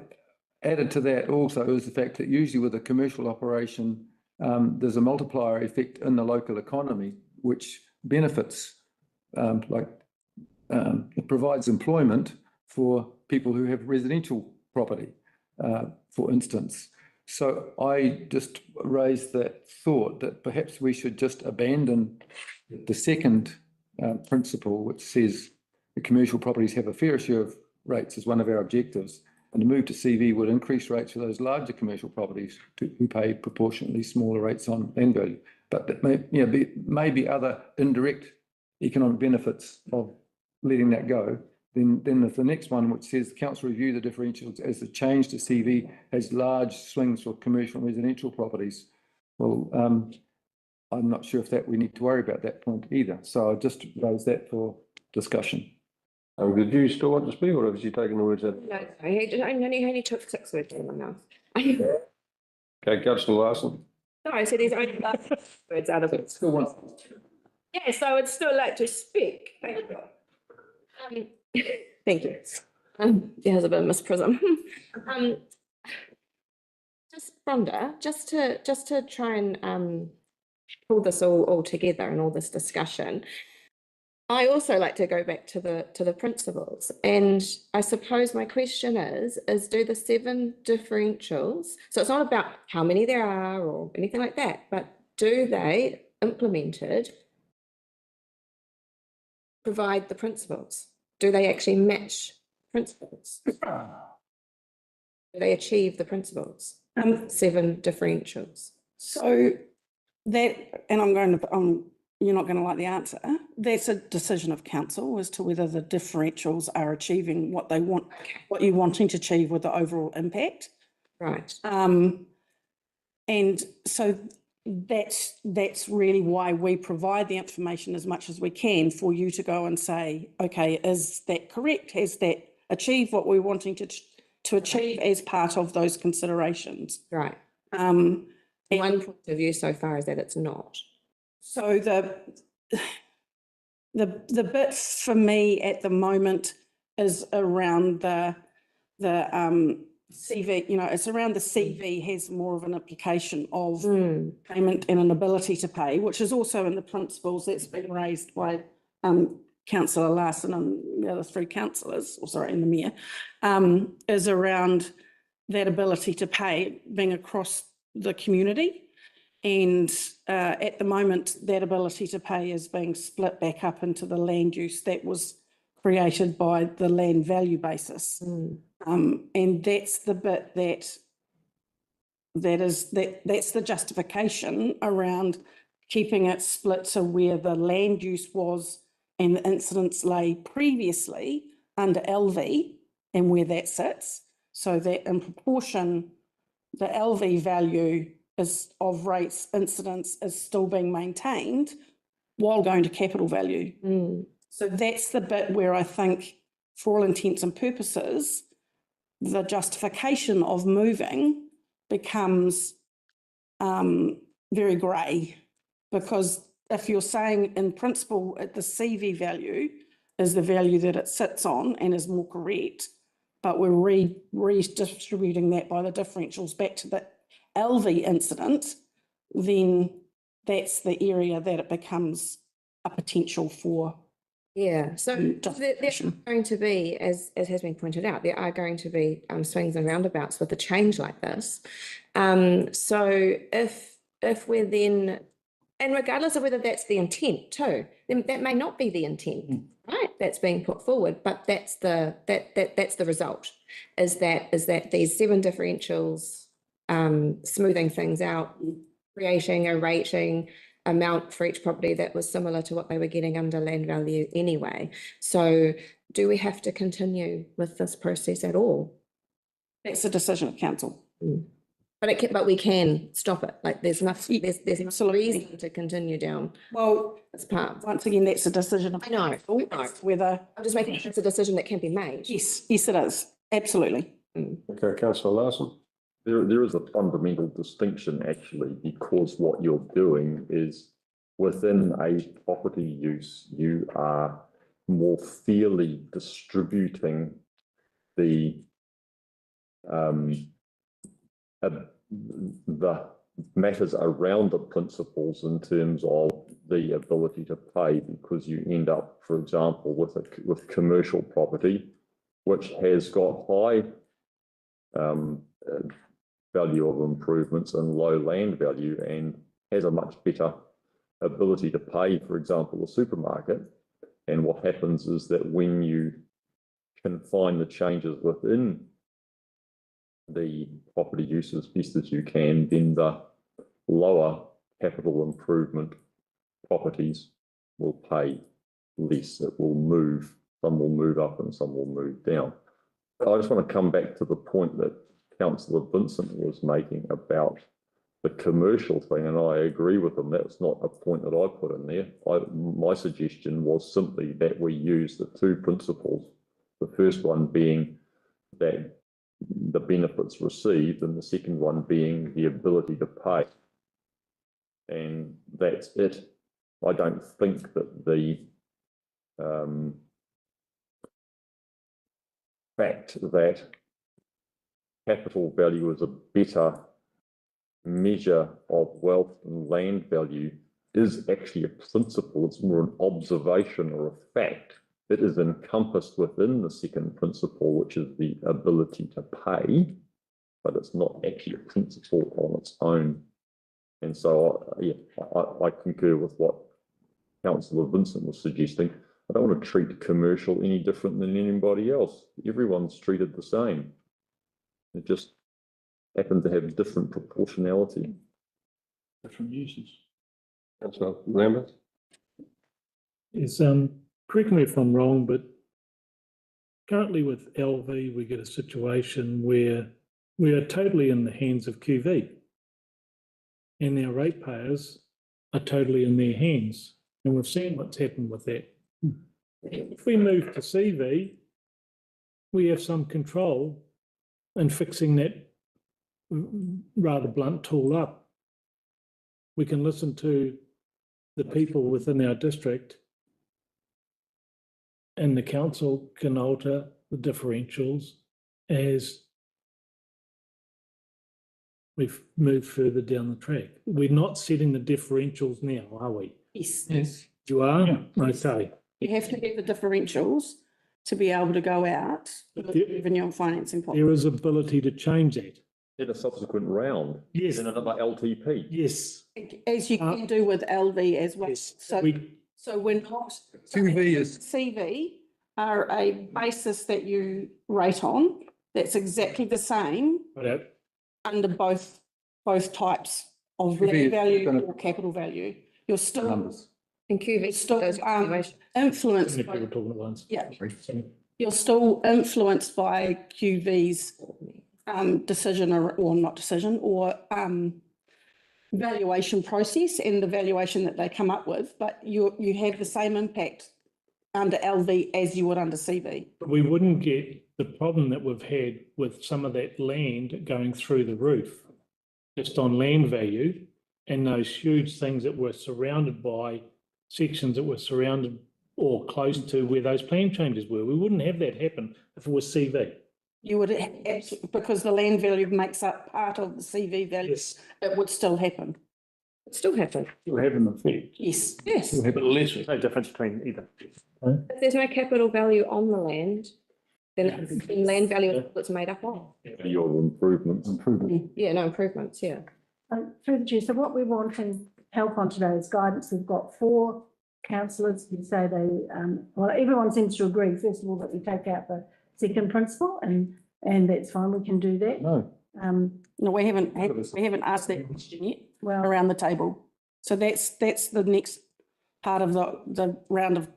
added to that also is the fact that usually with a commercial operation, there's a multiplier effect in the local economy, which benefits, it provides employment for people who have residential property, for instance. So I just raised that thought that perhaps we should just abandon the second principle, which says the commercial properties have a fair share of rates as one of our objectives, and the move to CV would increase rates for those larger commercial properties who pay proportionately smaller rates on land value. But there may be other indirect economic benefits of letting that go. Then the next one, which says the council review the differentials as the change to CV has large swings for commercial and residential properties. Well, I'm not sure if we need to worry about that point either. So I just raised that for discussion. Did you still want to speak, or have you taken the words out? No, sorry, I only took 6 words in my mouth. Okay, Councillor Larson. No, I said there's only words out of it. Still wants. Yeah, so I would still like to speak. Thank you. Thank you. There's a bit of Miss Prism. Just Rhonda, just to try and pull this all together and all this discussion. I also like to go back to the principles, and I suppose my question is do the 7 differentials, so it's not about how many there are or anything like that, but do they implemented provide the principles? Do they actually match principles? Do they achieve the principles? 7 differentials. So that, and you're not going to like the answer. That's a decision of council as to whether the differentials are achieving what they want, what you're wanting to achieve with the overall impact. Right. And so that's really why we provide the information as much as we can for you to go and say, okay, is that correct? Has that achieved what we're wanting to achieve as part of those considerations? Right. And one point of view so far is that it's not. So the bit for me at the moment is around the CV, it's around the CV has more of an implication of payment and an ability to pay, which is also in the principles that's been raised by Councillor Larson and the other 3 councillors, and the Mayor, is around that ability to pay being across the community. And at the moment, that ability to pay is being split back up into the land use that was created by the land value basis. And that's the bit that's the justification around keeping it split to where the land use was and the incidence lay previously under LV and where that sits, so that in proportion, the LV value is of rates incidence is still being maintained while going to capital value. So that's the bit where I think, for all intents and purposes, the justification of moving becomes very grey, because if you're saying in principle the CV value is the value that it sits on and is more correct, but we're redistributing that by the differentials back to the LV incident, then that's the area that it becomes a potential for. Yeah, so there's justification. going to be, as has been pointed out, there are going to be swings and roundabouts with a change like this. So if we're then, and regardless of whether that's the intent too, then that may not be the intent, right? That's being put forward, but that's the result, is that these 7 differentials, smoothing things out, creating a rating amount for each property that was similar to what they were getting under land value anyway. So do we have to continue with this process at all? That's a decision of council. But we can stop it. Like there's nothing, there's no reason to continue down Well, this path. once again, that's a decision of I know, council, I know. whether, I'm just making sure it's a decision that can be made. yes, it is, absolutely. Okay, councillor Larson. There is a fundamental distinction actually, because what you're doing is within a property use, you are more fairly distributing the matters around the principles in terms of the ability to pay, because you end up, for example, with commercial property, which has got high value of improvements and low land value, and has a much better ability to pay, for example, a supermarket. And what happens is that when you can find the changes within the property use as best as you can, then the lower capital improvement properties will pay less. It will move, some will move up and some will move down. I just want to come back to the point that Councillor Vincent was making about the commercial thing, and I agree with him. That's not a point that I put in there. My suggestion was simply that we use the 2 principles, the first one being that the benefits received, and the second one being the ability to pay. And that's it. I don't think that the fact that capital value is a better measure of wealth and land value is actually a principle. It's more an observation or a fact. It is encompassed within the second principle, which is the ability to pay, but it's not actually a principle on its own. And so, yeah, I concur with what Councillor Vincent was suggesting. I don't want to treat commercial any different than anybody else. Everyone's treated the same. It just happens to have different proportionality. Different uses. Councillor Lambert. Is, correct me if I'm wrong, but currently with LV, we get a situation where we are totally in the hands of QV. And our ratepayers are totally in their hands. And we've seen what's happened with that. If we move to CV, we have some control in fixing that rather blunt tool up. We can listen to the people within our district, and the council can alter the differentials as we've moved further down the track. We're not setting the differentials now, are we? Yes. Yes. You are? Yeah. Okay. You have to get the differentials to be able to go out with the- revenue and financing policy. There is ability to change that. In a subsequent round, Yes. in another LTP. Yes. As you can do with LV as well. Yes. So we're not. CV is- CV are a basis that you rate on. That's exactly the same under both types of CV land is value gonna- or capital value. you're still numbers. In QV, still those valuations. influenced People by, talking at once. yeah, you're still influenced by QV's decision or not decision or valuation process and the valuation that they come up with, but you have the same impact under LV as you would under CV. But we wouldn't get the problem that we've had with some of that land going through the roof, just on land value, and those huge things that were surrounded by sections that were surrounded or close to where those plan changes were. We wouldn't have that happen if it was CV. You would, because the land value makes up part of the CV value, Yes. it would still happen. It still happen. You'll have an effect, Yes, yes. but less. No difference between either. If there's no capital value on the land, then it's in land value is what it's made up of. Your improvements. Yeah, no improvements, yeah. Through the chair, so what we want to help on today is guidance. We've got 4 councillors who say they, well, everyone seems to agree, first of all, that we take out the second principle and that's fine, we can do that. No. No, we haven't asked that question yet Well, around the table. So that's the next part of the round of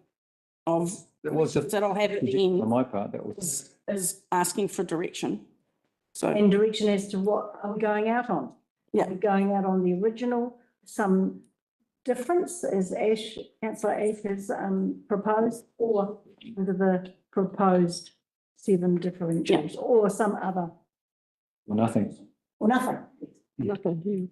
That was just that I'll have at the on end my part, that was. is asking for direction. So, and direction as to what are we going out on? Yeah. Are we going out on the original, some difference as councillor Ash has proposed, or under the proposed 7 differentials, or some other, Nothing. or nothing? Nothing.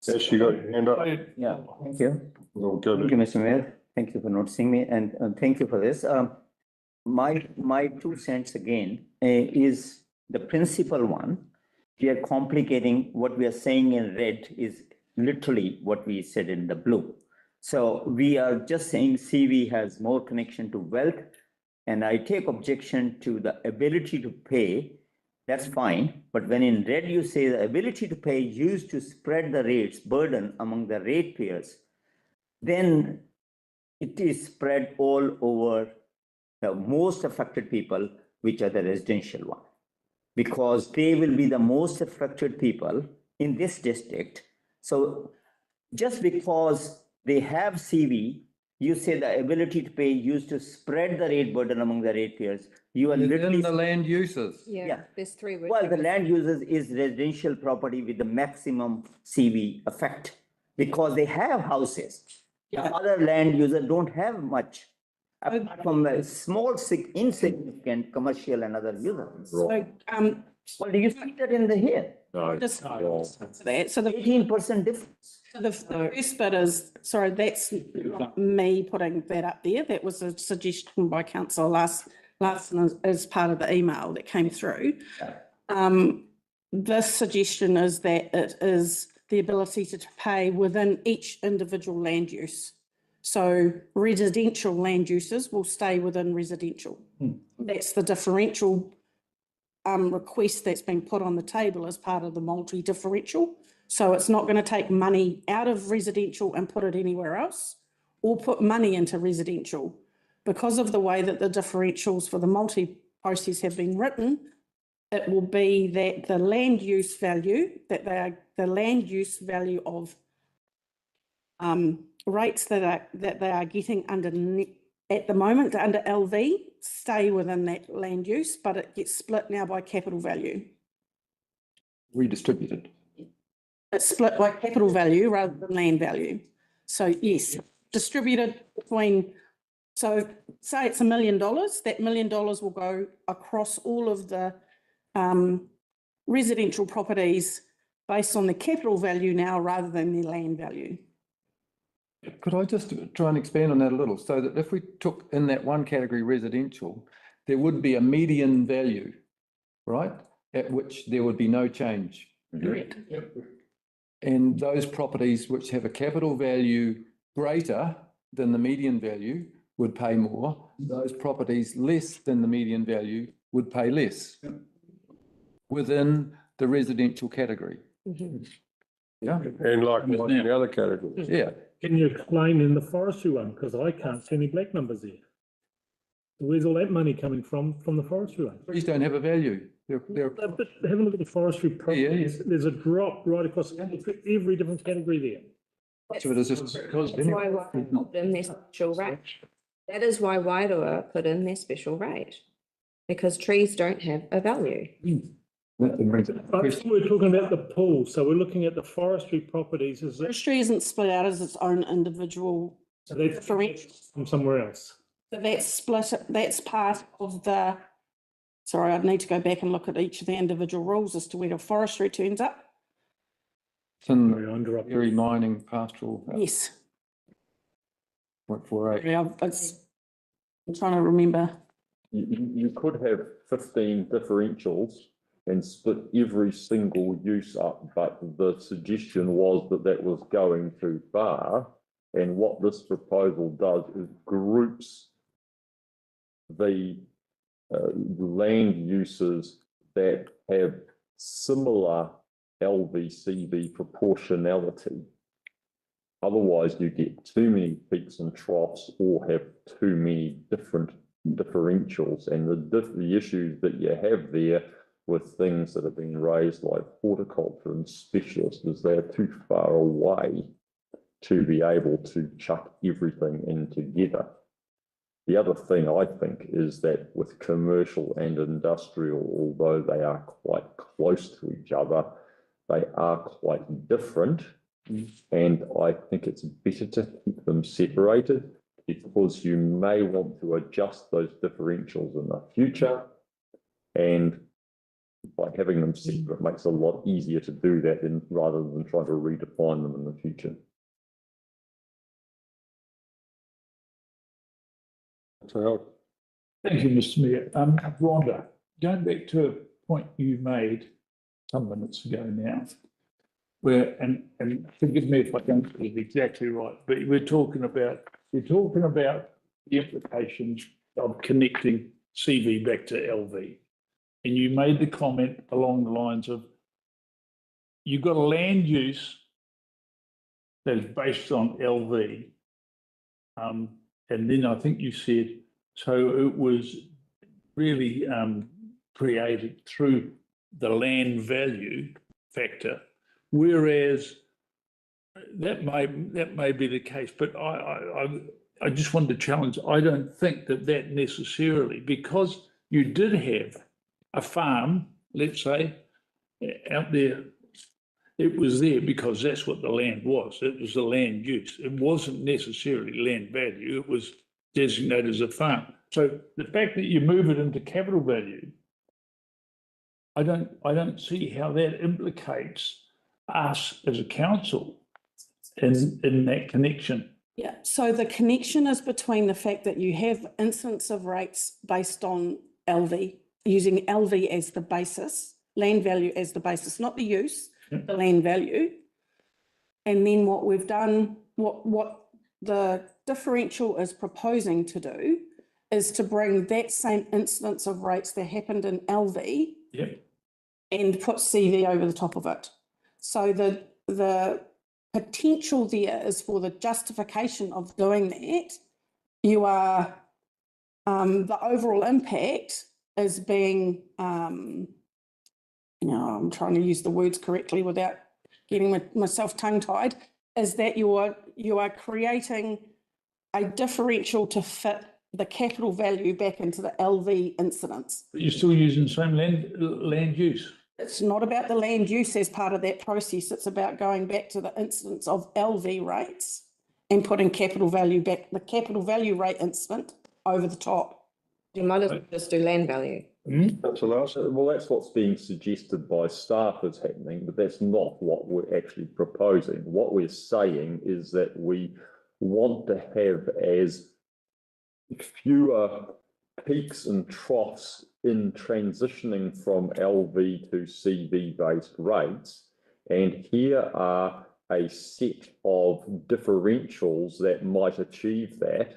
Ash, you got your hand up? Yeah, thank you. We'll go Thank you, Mr. Mayor. Thank you for noticing me and thank you for this. My 2 cents again is the principal one. We are complicating what we are saying in red is literally what we said in the blue. So we are just saying CV has more connection to wealth, and I take objection to the ability to pay. That's fine, but when in red you say the ability to pay used to spread the rates burden among the ratepayers, then it is spread all over the most affected people, which are the residential one, because they will be the most affected people in this district. So just because they have CV, you say the ability to pay used to spread the rate burden among the ratepayers. You are Within literally, the land uses. Yeah, there's 3 words. well, the land users is residential property with the maximum CV effect because they have houses. The other land users don't have much, apart from a small, insignificant commercial and other users. so Well, do you see that in the here? No. just Well, that. So the 18% difference. the first bit is, sorry, that's not me putting that up there. That was a suggestion by councillor last as part of the email that came through. This suggestion is that it is the ability to pay within each individual land use. So residential land uses will stay within residential. That's the differential request that's been put on the table as part of the multi-differential. So it's not going to take money out of residential and put it anywhere else, or put money into residential. Because of the way that the differentials for the multi-process have been written, it will be that the land use value, the land use value of rates that they are getting at the moment under LV stay within that land use, but it gets split now by capital value. Redistributed. It's split by capital value rather than land value. So yes, distributed between, so say it's $1 million, that $1 million will go across all of the residential properties based on the capital value now rather than the land value. Could I just try and expand on that a little? So that if we took in that one category residential, there would be a median value, right? At which there would be no change. Correct. And those properties which have a capital value greater than the median value would pay more. Those properties less than the median value would pay less within the residential category. Yeah. And like the other categories. Yeah. Can you explain in the forestry one? Because I can't see any black numbers there. Where's all that money coming from the forestry one? Trees don't have a value. They're But have a look at the forestry properties. yeah. There's a drop right across every different category there. much of it is just because. That's why Wairua put in their special rate. That is why Wairua put in their special rate. Because trees don't have a value. That brings it to the But question. we're talking about the pool, so we're looking at the forestry properties, is it, Forestry isn't split out as its own individual, so they Different. from somewhere else? but that's split, that's part of the, sorry, I'd need to go back and look at each of the individual rules as to where the forestry turns up. It's in Sorry, I interrupted. dairy mining pastoral. Yes, 0.48. yeah, I'm trying to remember. You could have 15 differentials and split every single use up, but the suggestion was that that was going too far. And what this proposal does is groups the land uses that have similar LVCV proportionality. Otherwise, you get too many peaks and troughs or have too many different differentials, and the issues that you have there with things that have been raised like horticulture and specialists is they're too far away to be able to chuck everything in together. The other thing I think is that with commercial and industrial, although they are quite close to each other, they are quite different. And I think it's better to keep them separated because you may want to adjust those differentials in the future. And by having them separate makes it a lot easier to do that rather than trying to redefine them in the future. So, Thank you, Mr. Mayor. Rhonda, going back to a point you made some minutes ago now, where, and forgive me if I don't get it exactly right, but we're talking about the implications of connecting CV back to LV. And you made the comment along the lines of, you've got a land use that is based on LV. And then I think you said, so it was really created through the land value factor, whereas that may be the case, but I just wanted to challenge. I don't think that necessarily, because you did have a farm, let's say, out there. It was there because that's what the land was. It was the land use. It wasn't necessarily land value. It was designated as a farm. So the fact that you move it into capital value, I don't see how that implicates us as a council in that connection. Yeah, so the connection is between the fact that you have incidence of rates based on LV, using LV as the basis, land value as the basis, not the use, the land value. And then what we've done, what the differential is proposing to do is to bring that same incidence of rates that happened in LV and put CV over the top of it. So the potential there is for the justification of doing that, you are, the overall impact is being, I'm trying to use the words correctly without getting myself tongue-tied, is that you are creating a differential to fit the capital value back into the LV incidence. But you're still using the same land use. It's not about the land use as part of that process. It's about going back to the incidence of LV rates and putting capital value back, the capital value rate incident over the top. You might as well just do land value. that's the last. Well, that's what's being suggested by staff is happening, but that's not what we're actually proposing. What we're saying is that we want to have as fewer peaks and troughs in transitioning from LV to CV based rates. And here are a set of differentials that might achieve that,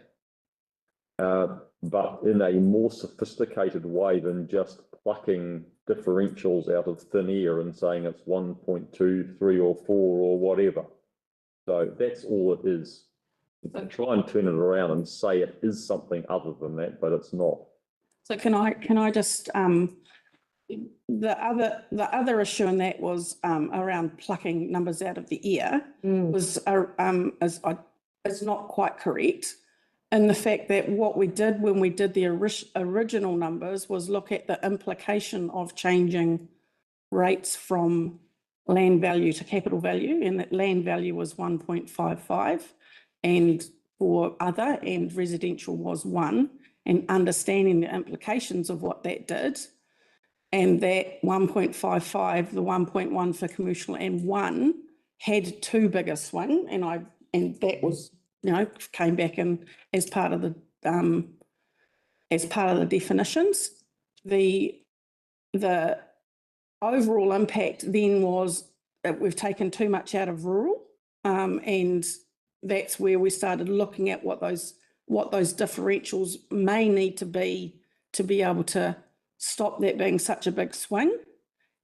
but in a more sophisticated way than just plucking differentials out of thin air and saying it's 1.2, 3 or 4 or whatever. So that's all it is. You can try and turn it around and say it is something other than that, but it's not. So can I just the other issue in that was around plucking numbers out of the air was is not quite correct. And the fact that what we did when we did the original numbers was look at the implication of changing rates from land value to capital value, and that land value was 1.55 and for other and residential was 1, and understanding the implications of what that did. And that 1.55, the 1.1 for commercial and 1 had too big a swing, and that was, came back in as part of the definitions. The overall impact then was that we've taken too much out of rural, and that's where we started looking at what those differentials may need to be able to stop that being such a big swing.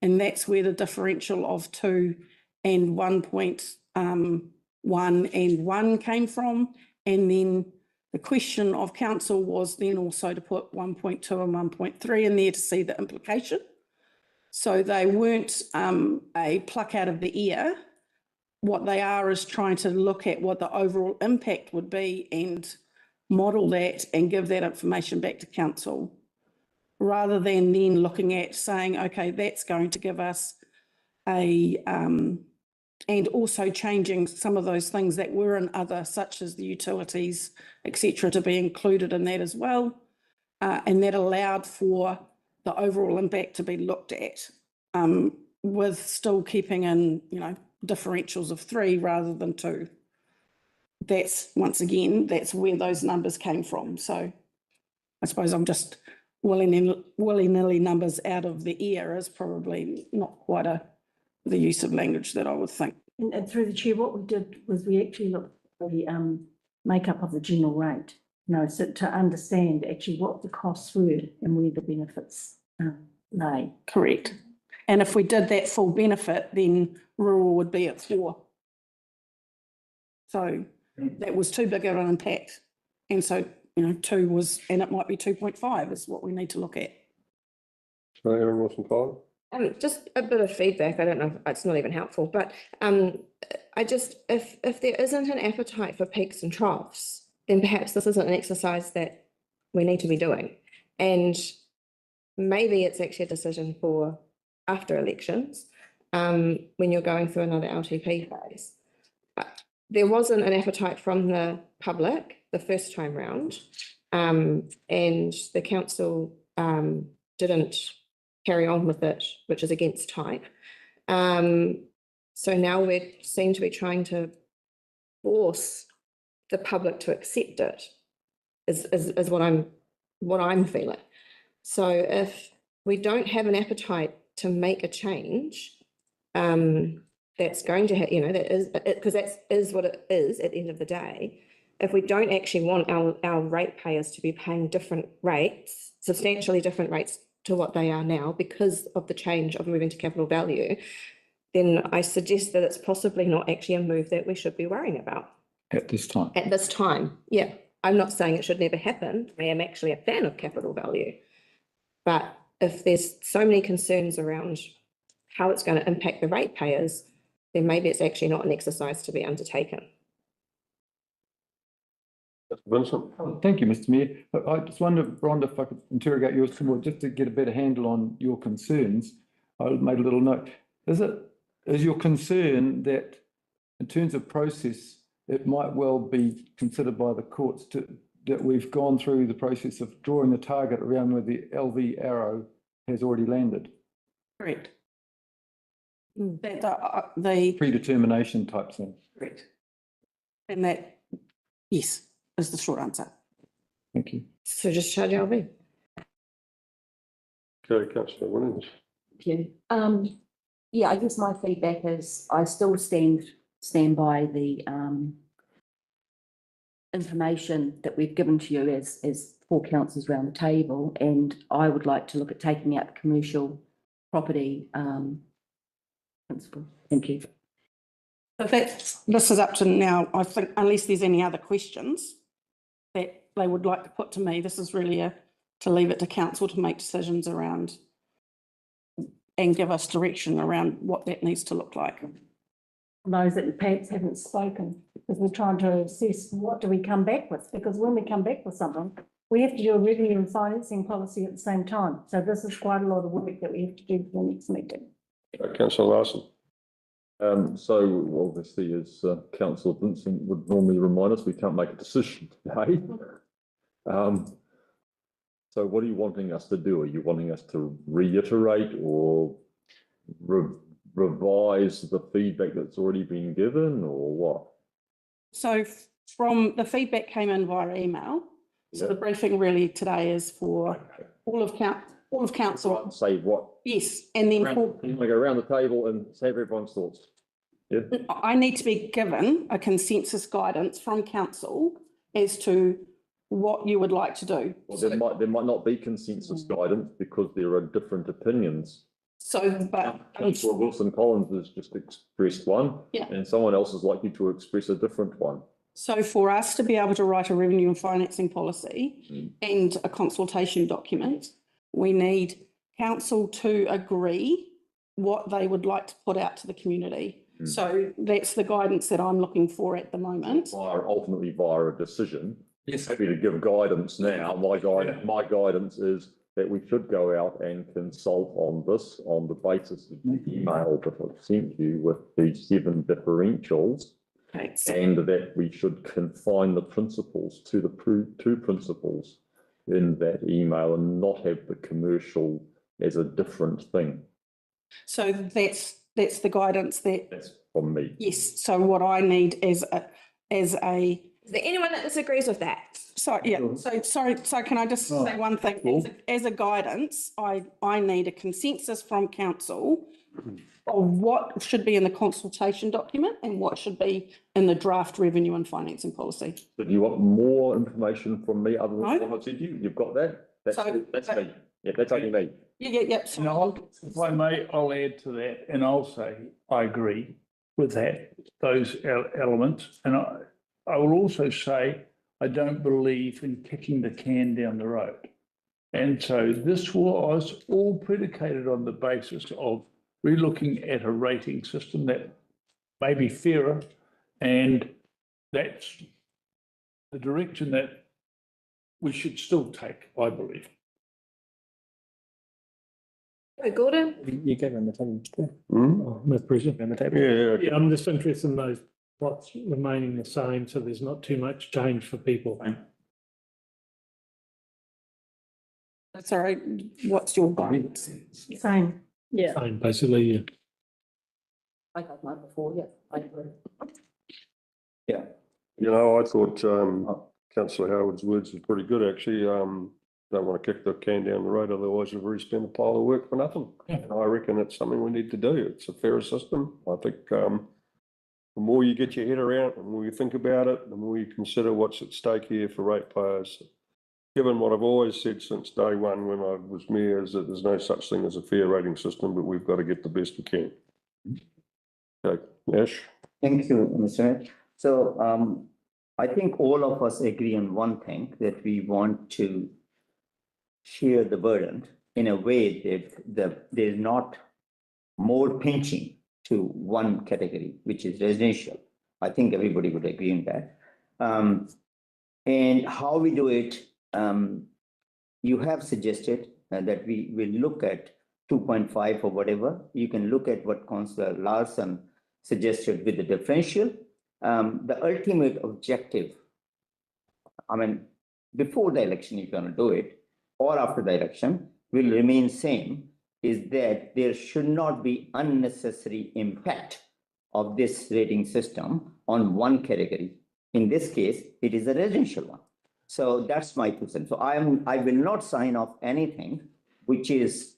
And that's where the differential of 2 and 1.1 and 1 came from. And then the question of council was then also to put 1.2 and 1.3 in there to see the implication. So they weren't a pluck out of the air. What they are is trying to look at what the overall impact would be and model that and give that information back to council, rather than then looking at saying, okay, that's going to give us and also changing some of those things that were in other, such as the utilities, etc., to be included in that as well. And that allowed for the overall impact to be looked at, with still keeping in, differentials of 3 rather than 2. That's, once again, that's where those numbers came from. So I suppose I'm just willy-nilly numbers out of the air is probably not quite the use of language that I would think. And through the chair, what we did was we actually looked at the makeup of the general rate, so to understand actually what the costs were and where the benefits lay. Correct. And if we did that full benefit, then rural would be at 4. So that was too big of an impact. And so, 2 was, and it might be 2.5 is what we need to look at. So Erin Wilson-Collins? Just a bit of feedback. I don't know, it's not even helpful, but I just, if there isn't an appetite for peaks and troughs, then perhaps this isn't an exercise that we need to be doing. And maybe it's actually a decision for after elections, when you're going through another LTP phase. But there wasn't an appetite from the public the first time round, and the council didn't carry on with it, which is against type. So now we seem to be trying to force the public to accept it, is what I'm feeling. So if we don't have an appetite to make a change, that's going to have, that is, because that is what it is at the end of the day. If we don't actually want our ratepayers to be paying different rates, substantially different rates to what they are now because of the change of moving to capital value, then I suggest that it's possibly not actually a move that we should be worrying about. At this time. At this time, yeah. I'm not saying it should never happen. I am actually a fan of capital value. But if there's so many concerns around how it's going to impact the ratepayers, then maybe it's actually not an exercise to be undertaken. Mr. Vincent? Thank you, Mr. Mayor. I just wonder, Rhonda, if I could interrogate you some more, just to get a better handle on your concerns. I made a little note. Is your concern that in terms of process, it might well be considered by the courts that we've gone through the process of drawing a target around where the LV arrow has already landed? Correct. The predetermination type thing. Correct. And that, yes, is the short answer. Thank you. So just charge LV. Okay, Councillor Williams. Thank you. Yeah, I guess my feedback is I still stand by the information that we've given to you as 4 councillors around the table, and I would like to look at taking out the commercial property principle. Thank you. So this is up to now, I think, unless there's any other questions that they would like to put to me, this is really to leave it to council to make decisions around and give us direction around what that needs to look like. Those that perhaps haven't spoken, because we're trying to assess what do we come back with, because when we come back with something, we have to do a revenue and financing policy at the same time. So this is quite a lot of work that we have to do for the next meeting. Councillor Larson. So obviously, as Councillor Vincent would normally remind us, we can't make a decision today. So what are you wanting us to do? Are you wanting us to reiterate or revise the feedback that's already been given, or what? So from the feedback came in via email. So the briefing really today is for all of council. Say what? Yes, and then You want to go around the table and say everyone's thoughts. Yeah. I need to be given a consensus guidance from council as to what you would like to do. Well, there might not be consensus guidance because there are different opinions. So, but Councillor Wilson Collins has just expressed one, Yeah. and someone else is likely to express a different one. so for us to be able to write a revenue and financing policy and a consultation document, we need council to agree what they would like to put out to the community. So that's the guidance that I'm looking for at the moment. Ultimately via a decision. Yes. Happy to give guidance now. My guidance is that we should go out and consult on this on the basis of the email that I've sent you with the 7 differentials. Okay, so And that we should confine the principles to the two principles in that email and not have the commercial as a different thing. so that's the guidance that, That's from me. yes, so what I need is Is there anyone that disagrees with that? So can I just say one thing? As a guidance, I need a consensus from council of what should be in the consultation document and what should be in the draft revenue and financing policy. But you want more information from me other than No. what I've said to you? You've got that? That's me. Yeah, that's only me. Yeah. If I may, I'll add to that and I'll say, I agree with that, those elements. And I will also say, I don't believe in kicking the can down the road. And so this was all predicated on the basis of relooking at a rating system that may be fairer, and that's the direction that we should still take, I believe. Gordon? You gave him the time. Mr. President. On the table. Yeah, Yeah, I'm just interested in those plots remaining the same, so there's not too much change for people. Sorry, what's your guidance? Same. Yeah. Same, basically, yeah. I had mine before, yeah, I agree. you know, I thought councillor Howard's words were pretty good, actually. Don't want to kick the can down the road, otherwise you've already spent a pile of work for nothing. And I reckon it's something we need to do. It's a fairer system. I think the more you get your head around, the more you think about it, the more you consider what's at stake here for ratepayers. Given what I've always said since day one when I was mayor, is that there's no such thing as a fair rating system, but we've got to get the best we can. Okay, Ash? Thank you, Mr. Mayor. So I think all of us agree on one thing, that we want to share the burden in a way that there's not more pinching to one category, which is residential. I think everybody would agree on that. And how we do it, you have suggested that we will look at 2.5 or whatever. You can look at what Councillor Larson suggested with the differential. The ultimate objective, I mean, before the election, you're going to do it, or after the election, will remain same, is that there should not be unnecessary impact of this rating system on one category. In this case, it is a residential one. So that's my 2 cents. So I will not sign off anything which is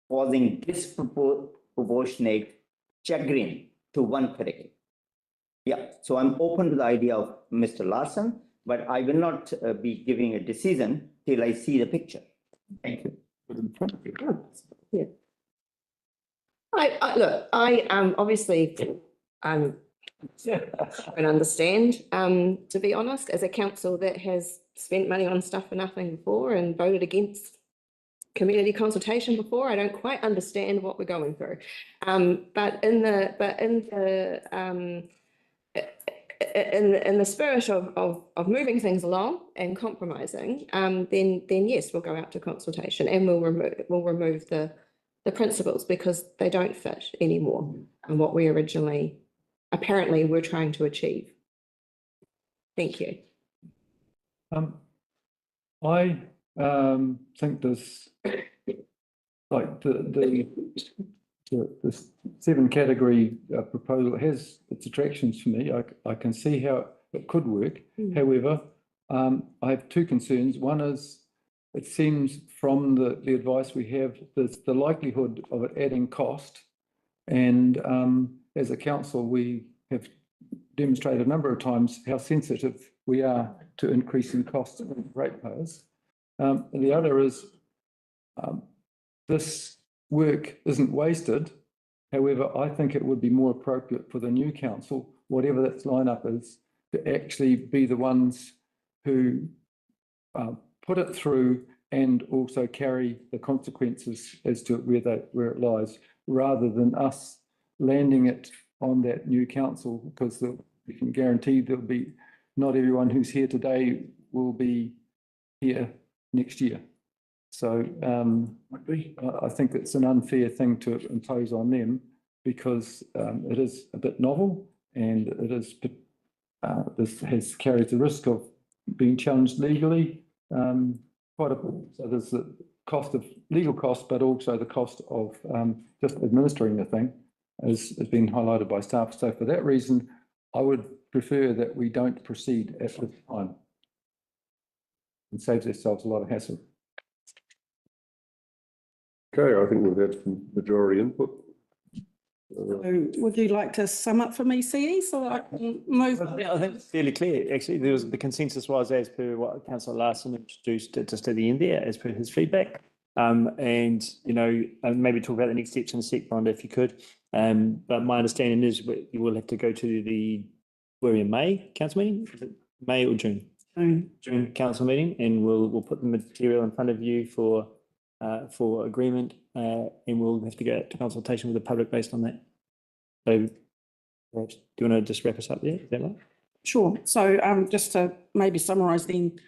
causing disproportionate chagrin to one category. Yeah, so I'm open to the idea of Mr. Larson, but I will not be giving a decision till I see the picture. Thank you. Yeah. I obviously, I don't understand, to be honest, as a council that has spent money on stuff for nothing before and voted against community consultation before. I don't quite understand what we're going through. But in the spirit of moving things along and compromising, then yes, we'll go out to consultation and we'll remove the principles because they don't fit anymore and what we originally apparently were trying to achieve. Thank you. I think this, like the 7 category proposal has its attractions for me. I can see how it could work. However, I have 2 concerns. One is it seems from the advice we have, there's the likelihood of it adding cost. And as a council, we have demonstrated a number of times how sensitive we are to increasing costs of ratepayers. And the other is this work isn't wasted. However, I think it would be more appropriate for the new council, whatever that lineup is, to actually be the ones who put it through and also carry the consequences as to where it lies, rather than us landing it on that new council, because we can guarantee there'll be not everyone who's here today will be here next year. So I think it's an unfair thing to impose on them because it is a bit novel and it is this has carried the risk of being challenged legally quite a bit. So there's the cost of legal costs, but also the cost of just administering the thing has been highlighted by staff. So for that reason, I would prefer that we don't proceed at this time. It saves ourselves a lot of hassle. Okay, I think we've had some majority input. So would you like to sum up for me, CE, so that I can move? Yeah, I think it's fairly clear, actually. The consensus was as per what Councillor Larson introduced just at the end there, as per his feedback. And, you know, maybe talk about the next steps in a sec, Rhonda, if you could. But my understanding is you will have to go to the, where are we in May council meeting? Is it May or June? June council meeting, and we'll put the material in front of you for agreement, and we'll have to go to consultation with the public based on that. So, perhaps, do you want to just wrap us up there? Is that right? Sure. So just to maybe summarise then,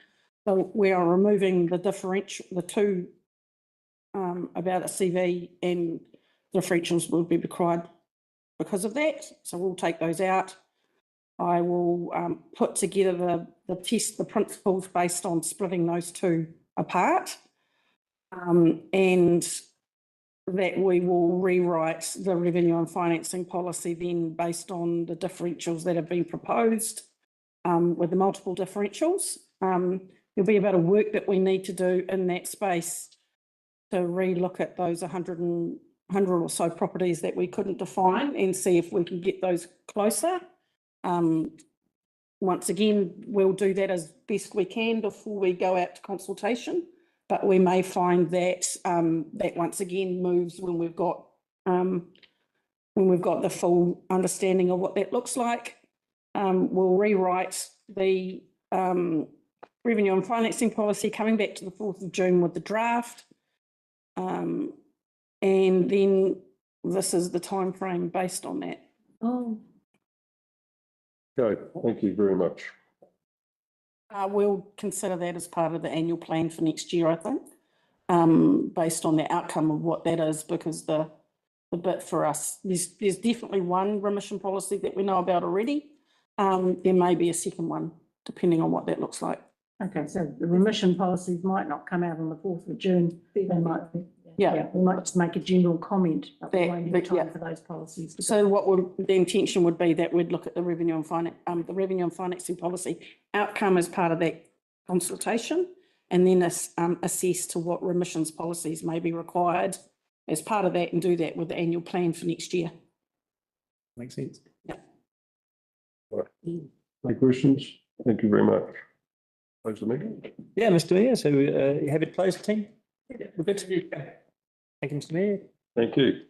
so we are removing the differential, the 2 about a CV and differentials will be required because of that. So we'll take those out. I will put together the principles based on splitting those 2 apart. And that we will rewrite the revenue and financing policy then based on the differentials that have been proposed with the multiple differentials. There'll be a bit of work that we need to do in that space to relook at those 100 or so properties that we couldn't define and see if we can get those closer. Once again, we'll do that as best we can before we go out to consultation. But we may find that that once again moves when we've got the full understanding of what that looks like. We'll rewrite the revenue and financing policy coming back to the 4th of June with the draft. And then this is the time frame based on that. Okay, thank you very much. We'll consider that as part of the annual plan for next year, I think, based on the outcome of what that is, because the bit for us, there's definitely one remission policy that we know about already. There may be a second one, depending on what that looks like. Okay, so the remission policies might not come out on the 4th of June. They might, we might just make a general comment, but we won't have time for those policies. So the intention would be that we'd look at the revenue and financing policy outcome as part of that consultation, and then assess to what remissions policies may be required as part of that, and do that with the annual plan for next year. Makes sense. Yeah. Right. Any questions? Thank you very much. Close the meeting. Yeah, Mr. Mayor, so you have it closed, team? We're good. Thank you, Mr. Mayor. Thank you.